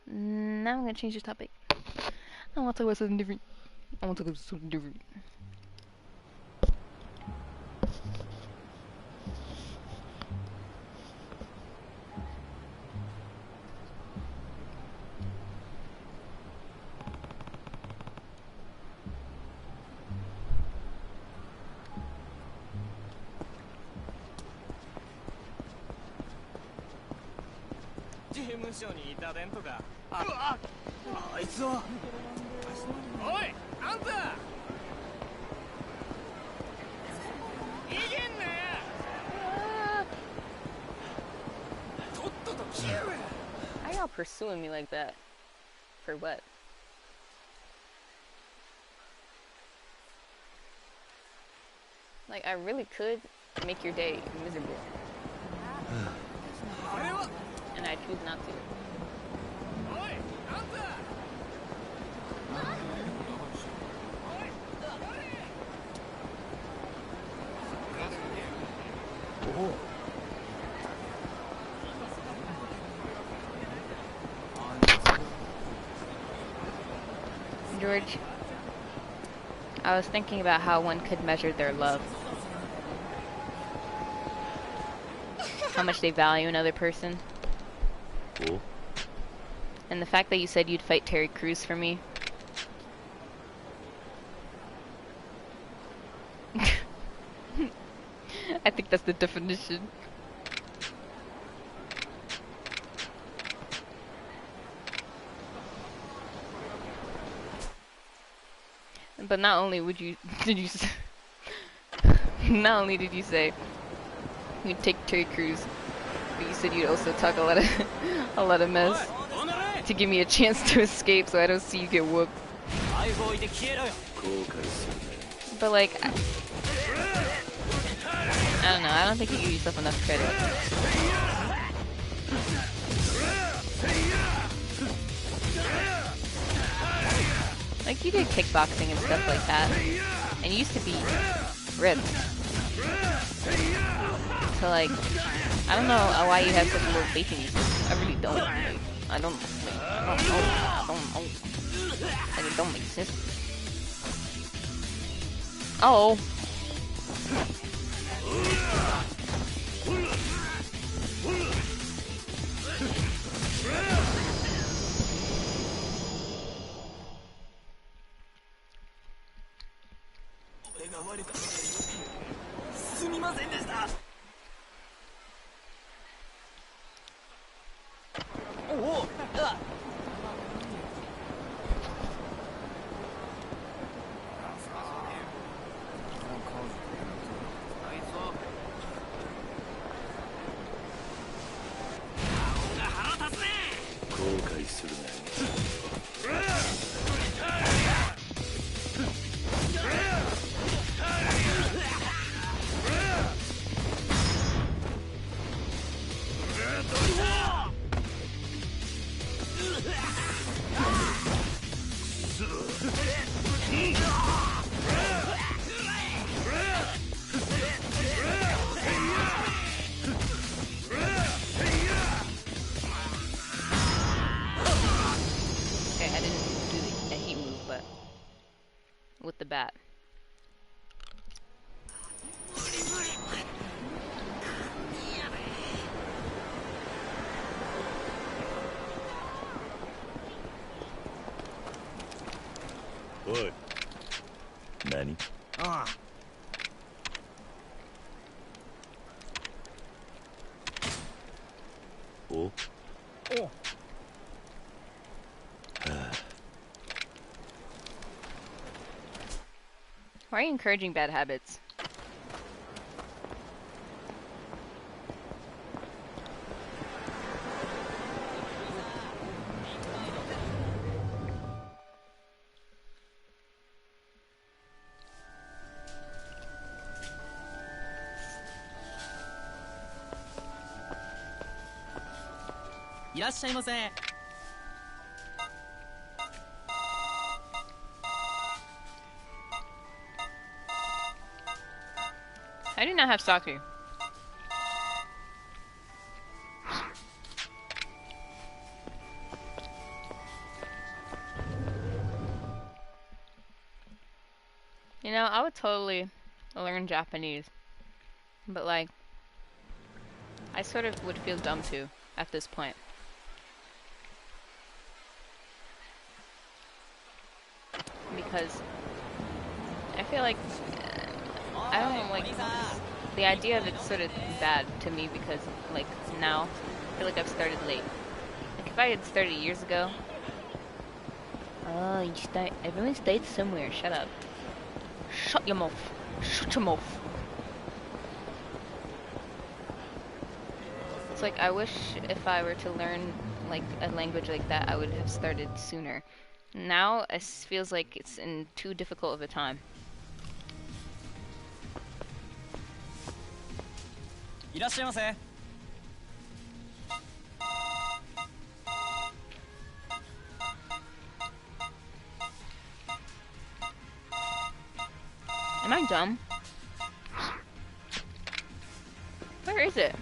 Now I'm gonna change the topic. I want to talk about something different. Why y'all pursuing me like that? For what? Like, I really could make your day miserable. And I choose not to. George, I was thinking about how one could measure their love. How much they value another person. Cool. And the fact that you said you'd fight Terry Crews for me. I think that's the definition. But not only not only did you say you'd take Terry Crews, but you said you'd also talk a lot of mess to give me a chance to escape so I don't see you get whooped. But like, I don't know, I don't think you give yourself enough credit. Like, you did kickboxing and stuff like that, and you used to be ripped. So like, I don't know why you have such low faith in yourself. I really don't. Like, I don't know. Like, it don't make sense. Oh. Okay, I didn't do a heat move, but with the bat. Oi. Nani? Oh. Why are you encouraging bad habits? I do not have sake. You know, I would totally learn Japanese. But like, I sort of would feel dumb too at this point. Because I feel like I don't like the idea of it's sort of bad to me because like now I feel like I've started late. Like if I had started years ago. Oh, everyone stayed somewhere. Shut up. Shut your mouth. Shut your mouth. It's like I wish if I were to learn like a language like that I would have started sooner. Now it feels like it's in too difficult of a time. Am I dumb? Where is it?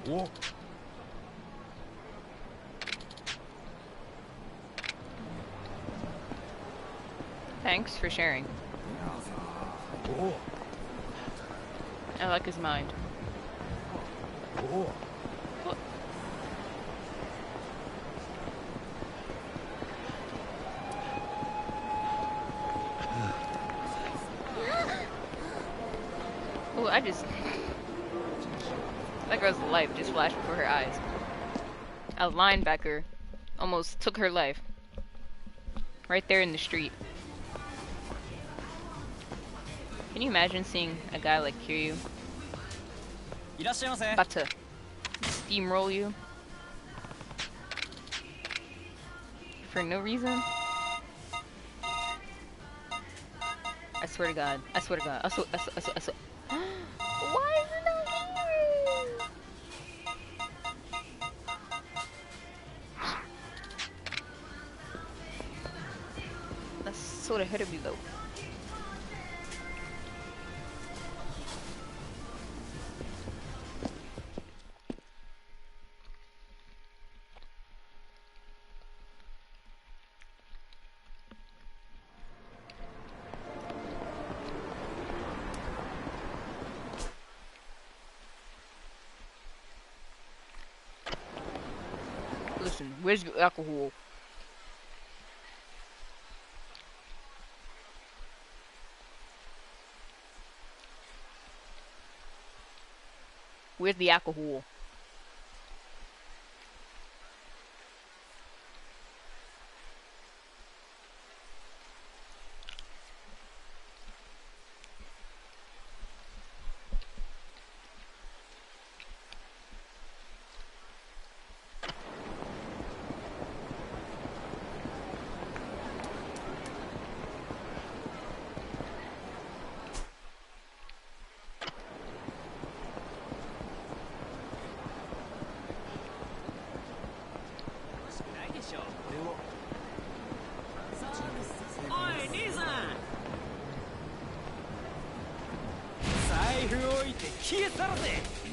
Whoa. Thanks for sharing. Oh. I like his mind. Oh. What? Oh, I just... That girl's life just flashed before her eyes. A linebacker almost took her life. Right there in the street. Can you imagine seeing a guy like Kiryu about to steamroll you for no reason? I swear to God. I swear to God. I swear. Why is it not here? That's sort of ahead of me though. Listen, where's the alcohol? Where's the alcohol?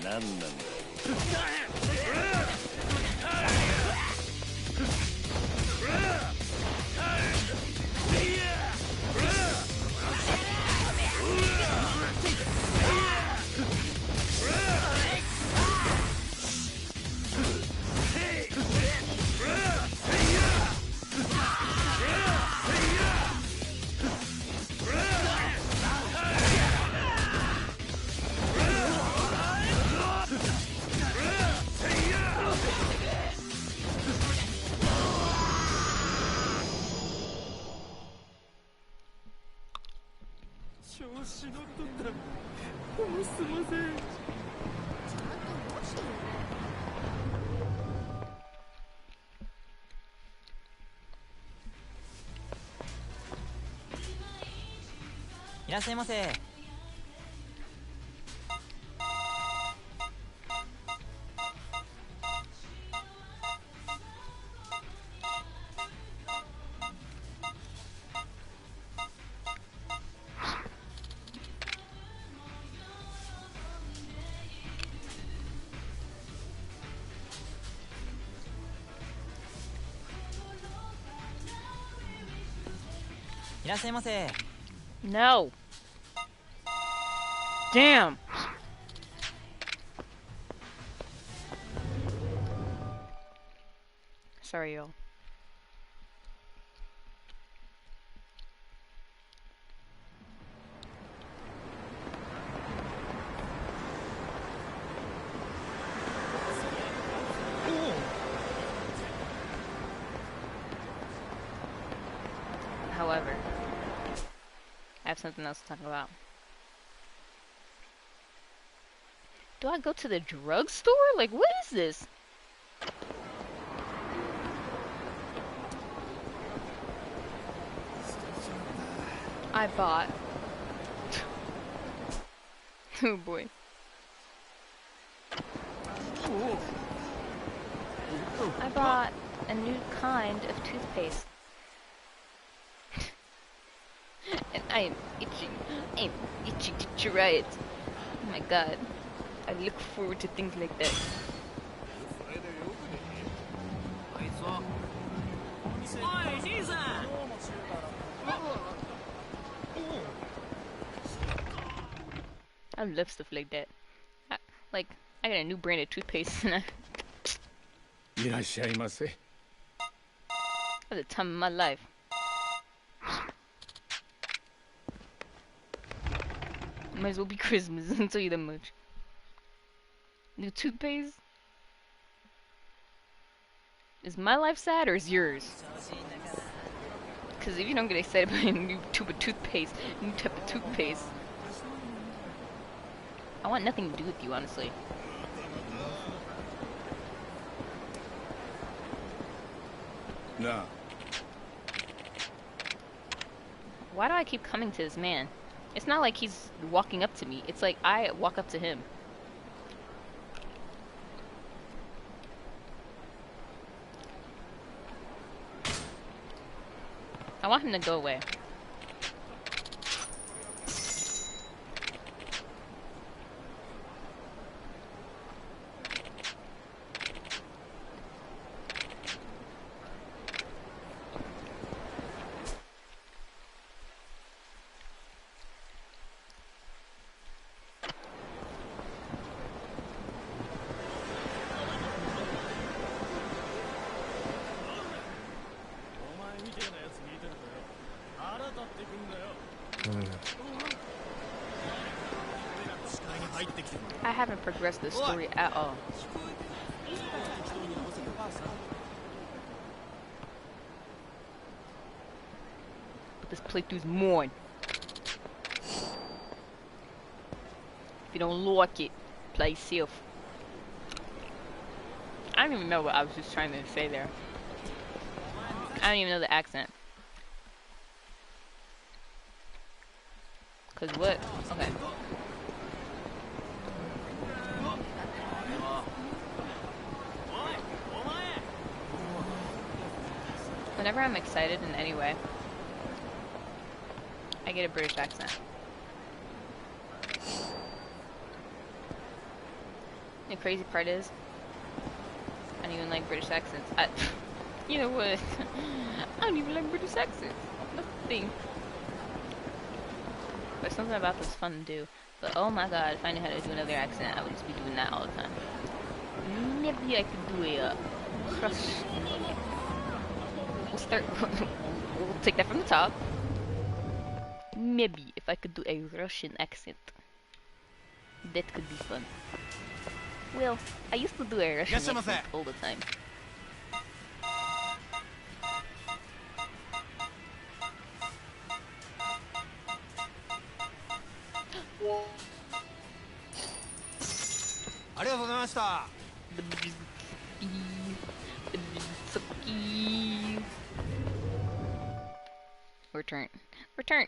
何なんだ。いらっしゃいませ。いらっしゃいませ。 No. Damn. Sorry, y'all. However, I have something else to talk about. Do I go to the drugstore? Like, what is this? I bought... oh boy. I bought a new kind of toothpaste. And I am itching. I am itching to try it. Oh my god. I look forward to things like that. I love stuff like that. I got a new brand of toothpaste and I had the time of my life. Might as well be Christmas, I'll tell you that much. New toothpaste? Is my life sad or is yours? Because if you don't get excited by a new tube of toothpaste, new type of toothpaste, I want nothing to do with you, honestly. No. Why do I keep coming to this man? It's not like he's walking up to me. It's like I walk up to him. I want him to go away. I haven't progressed this story at all. But this playthrough's mine. If you don't like it, play safe. I don't even know what I was just trying to say there. I don't even know the accent. Cause what? Okay. Whenever I'm excited in any way, I get a British accent. The crazy part is, I don't even like British accents. You know what? I don't even like British accents. That's the thing. But something about this is fun to do. But oh my god, if I knew how to do another accent, I would just be doing that all the time. Maybe I could do a crush. We'll start. We'll take that from the top. Maybe if I could do a Russian accent, that could be fun. Well, I used to do a Russian accent all the time. Return. Return.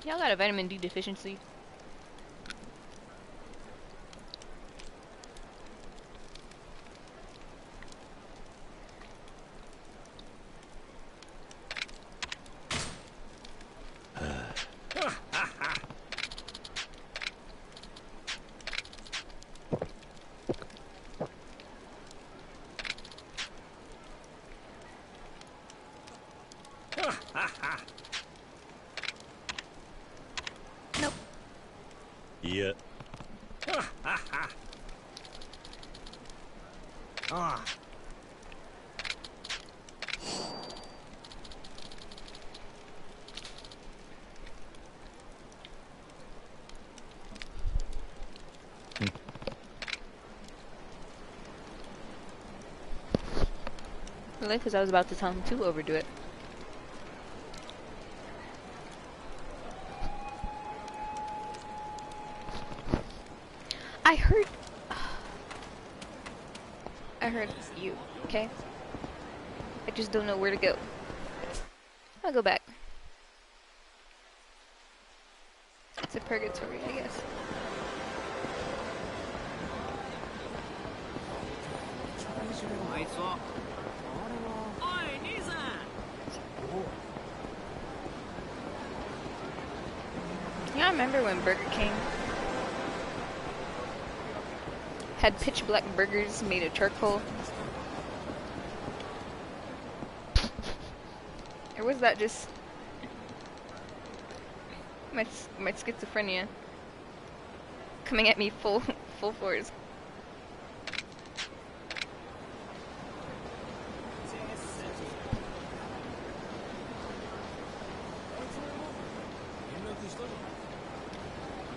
Y'all got a vitamin D deficiency? Nope. Yeah. Really? Because I was about to tell him to overdo it. I heard you, okay? I just don't know where to go. I'll go back. It's a purgatory, I guess. Yeah, I remember when Burger King had pitch black burgers made of charcoal? Or was that just... my schizophrenia coming at me full force.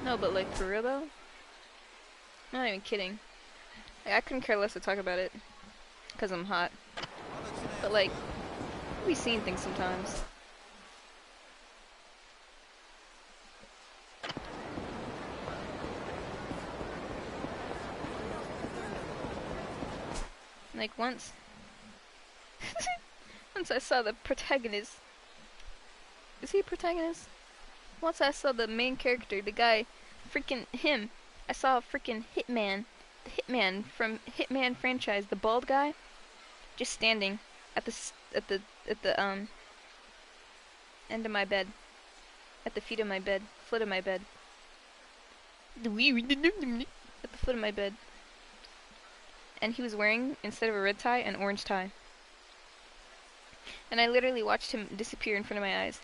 No, but like for real though? I'm not even kidding. Like, I couldn't care less to talk about it because I'm hot. But like, we seen things sometimes. Like once I saw the protagonist. Is he a protagonist? Once I saw the main character, the guy, freaking him. I saw a freaking Hitman, the Hitman from Hitman franchise, the bald guy, just standing at the end of my bed, at the feet of my bed, foot of my bed, at the foot of my bed, and he was wearing, instead of a red tie, an orange tie, and I literally watched him disappear in front of my eyes.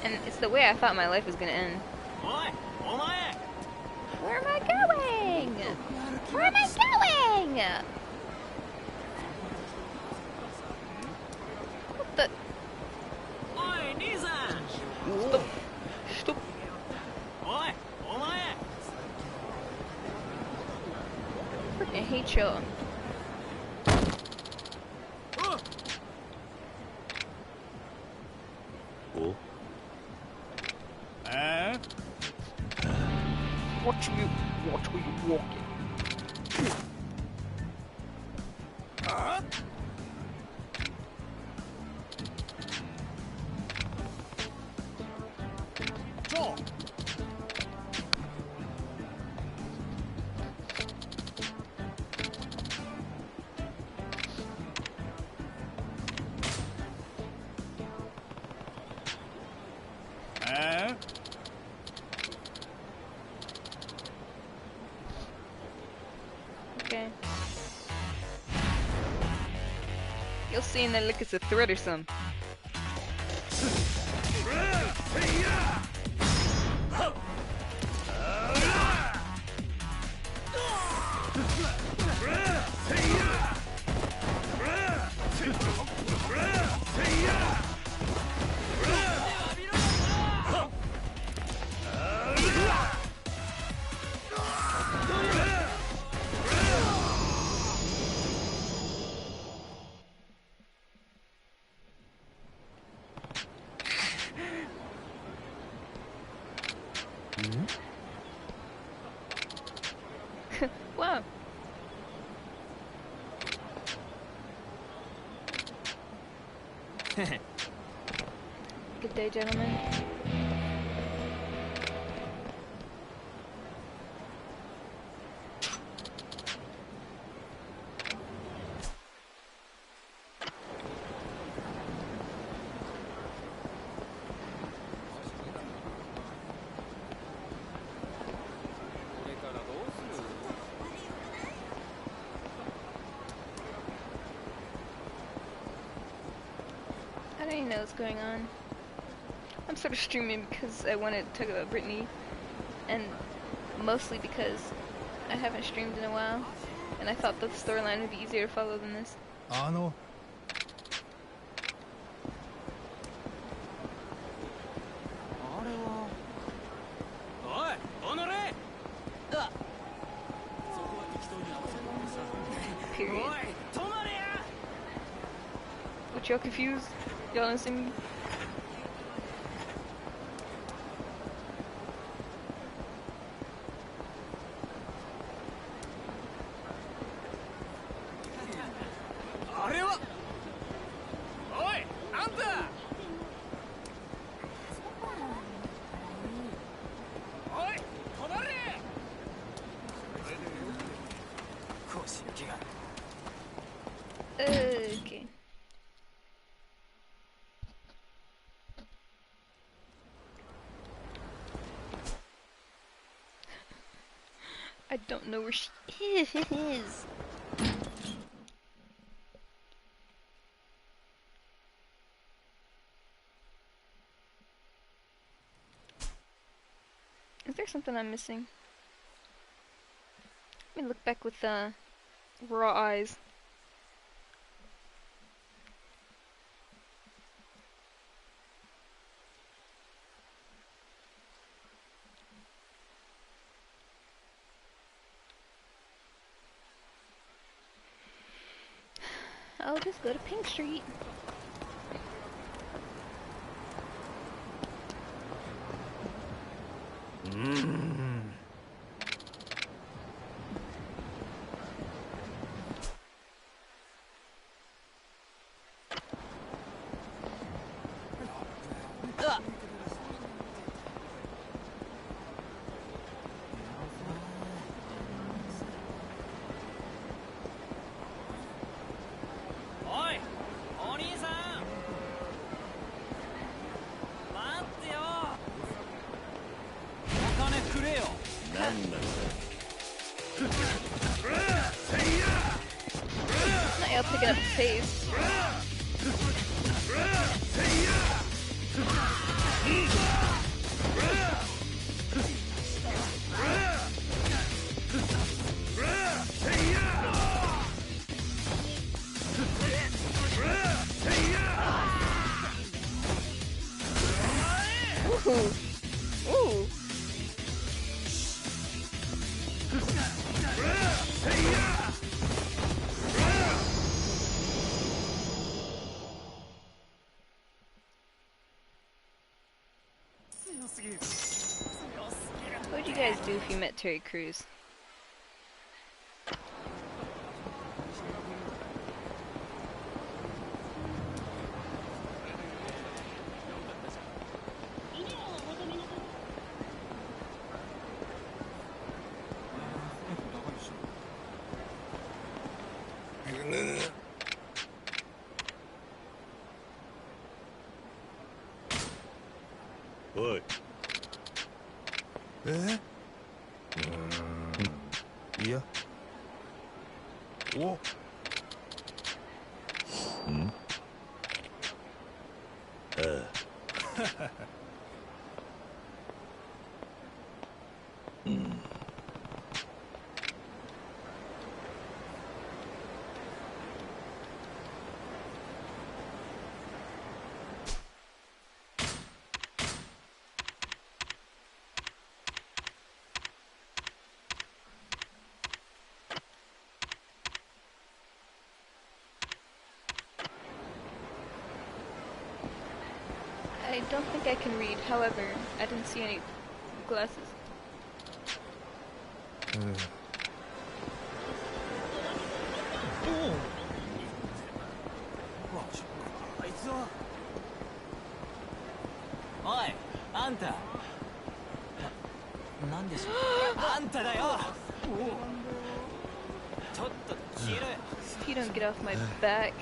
And it's the way I thought my life was gonna end. Where am I going? Where am I going? What the? Stop. Stop. Freaking hate y'all. Oh. Watch me. Watch where you walking. Okay. You'll see in that look it's a threat or something. Wow. Good day, gentlemen. I don't even know what's going on. I'm sort of streaming because I wanted to talk about Brittaknee, and mostly because I haven't streamed in a while, and I thought the storyline would be easier to follow than this. Period. What, y'all confused? Y'all don't see me? Okay. I don't know where she is. there something I'm missing? Let me look back with raw eyes. I'll just go to Pink Street. Not y'all picking up the pace. Ooh. Ooh. What would you guys do if you met Terry Crews?おい。いや。お。ん？ああ。I don't think I can read, however, I didn't see any glasses. Oi, あんた。なんでしょう。あんただよ。ちょっと消えろよ。 If you don't get off my back.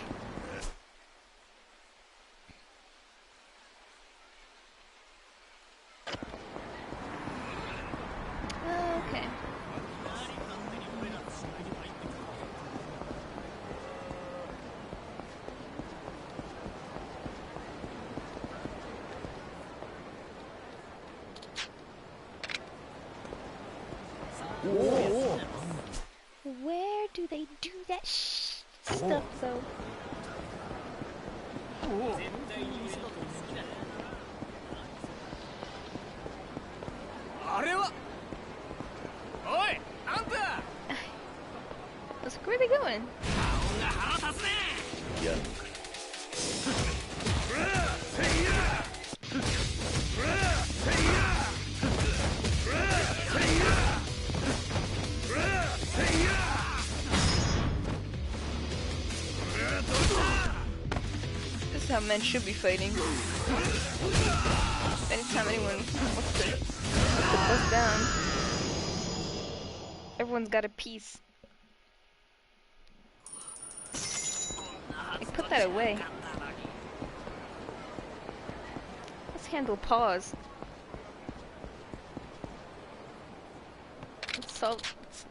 Okay. Where do they do that stuff though? Where are they going? Yeah. This is how men should be fighting. Anytime anyone wants to bust down, everyone's got a piece. Like, put that away. Let's handle pause.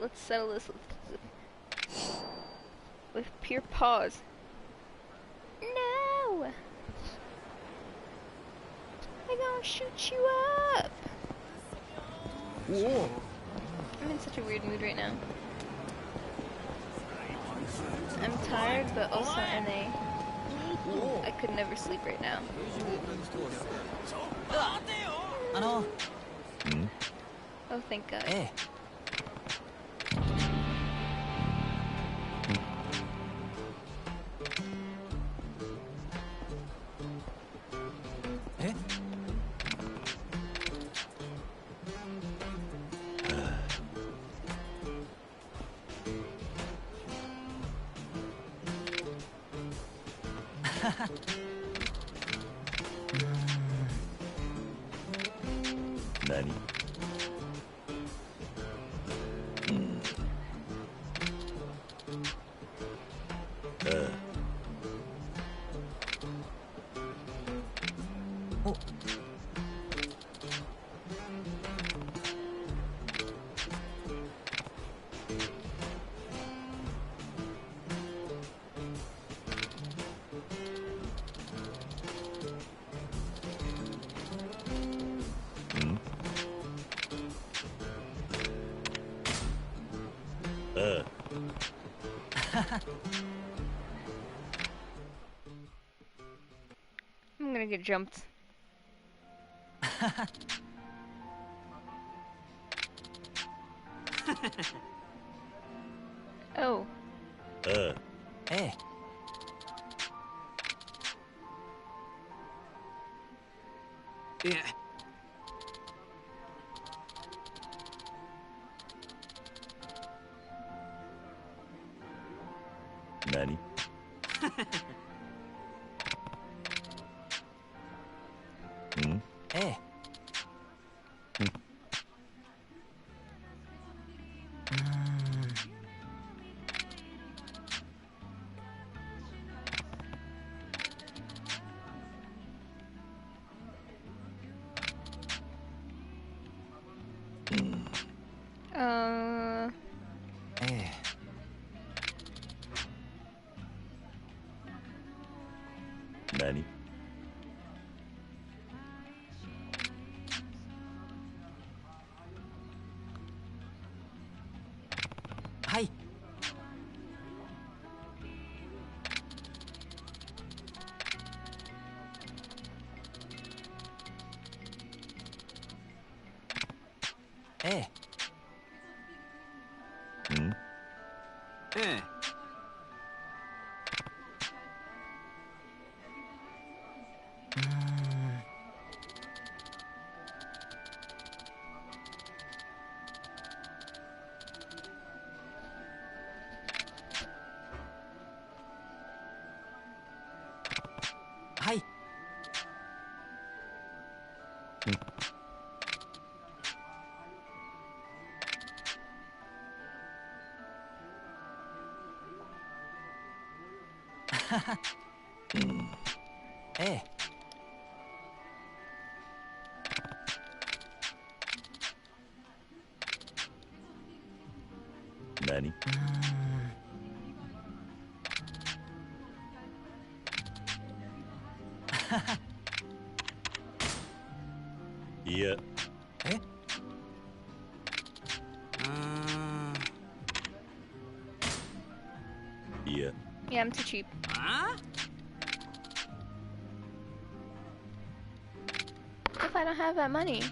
Let's settle this with pure pause. No! I'm gonna shoot you up! おお I'm in such a weird mood right now. I'm tired, but also in a... I could never sleep right now. うん Oh, thank God. えええ何うんああおうんああ I'm gonna get jumped. Oh. ああええいえ何うんええええ何はいええうんええ はい ええ何いやえいや Yeah, I'm too cheap. あ If I don't have that money.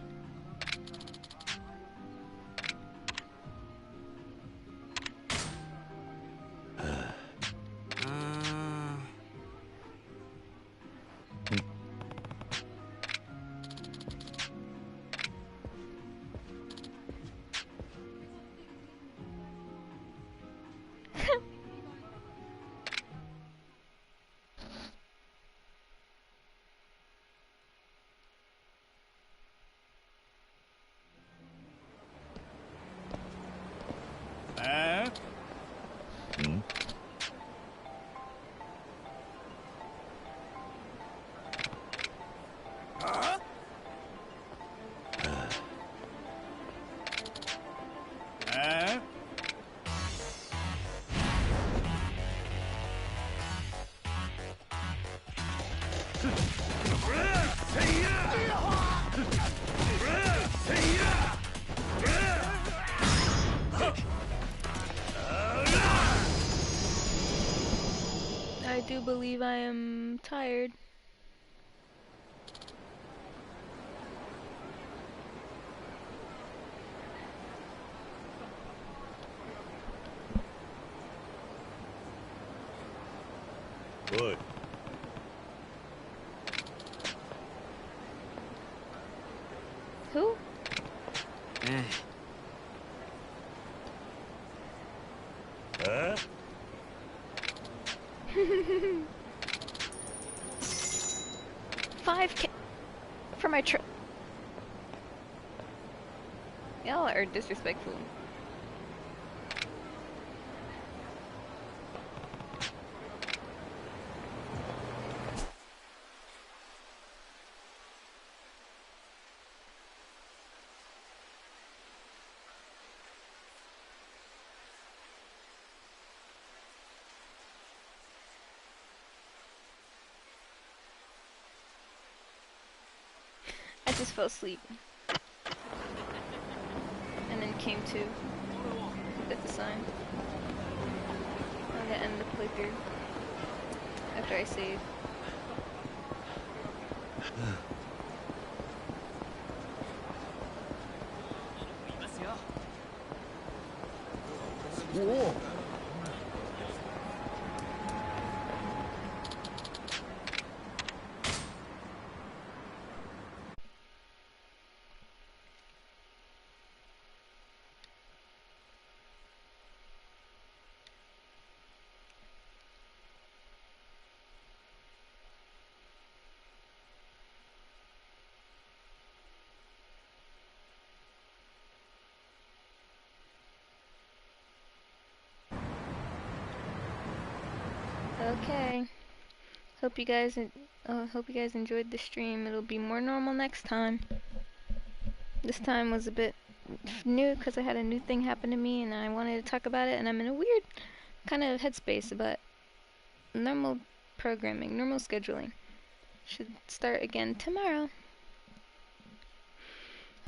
do believe I am tired. Oi. Who? え Huh? 5K for my trip. Y'all are disrespectful. I just fell asleep. And then came to. That's a sign. I'm gonna end the playthrough after I save. Okay. Hope you guys enjoyed the stream. It'll be more normal next time. This time was a bit new because I had a new thing happen to me and I wanted to talk about it, and I'm in a weird kind of headspace about normal programming, normal scheduling. Should start again tomorrow.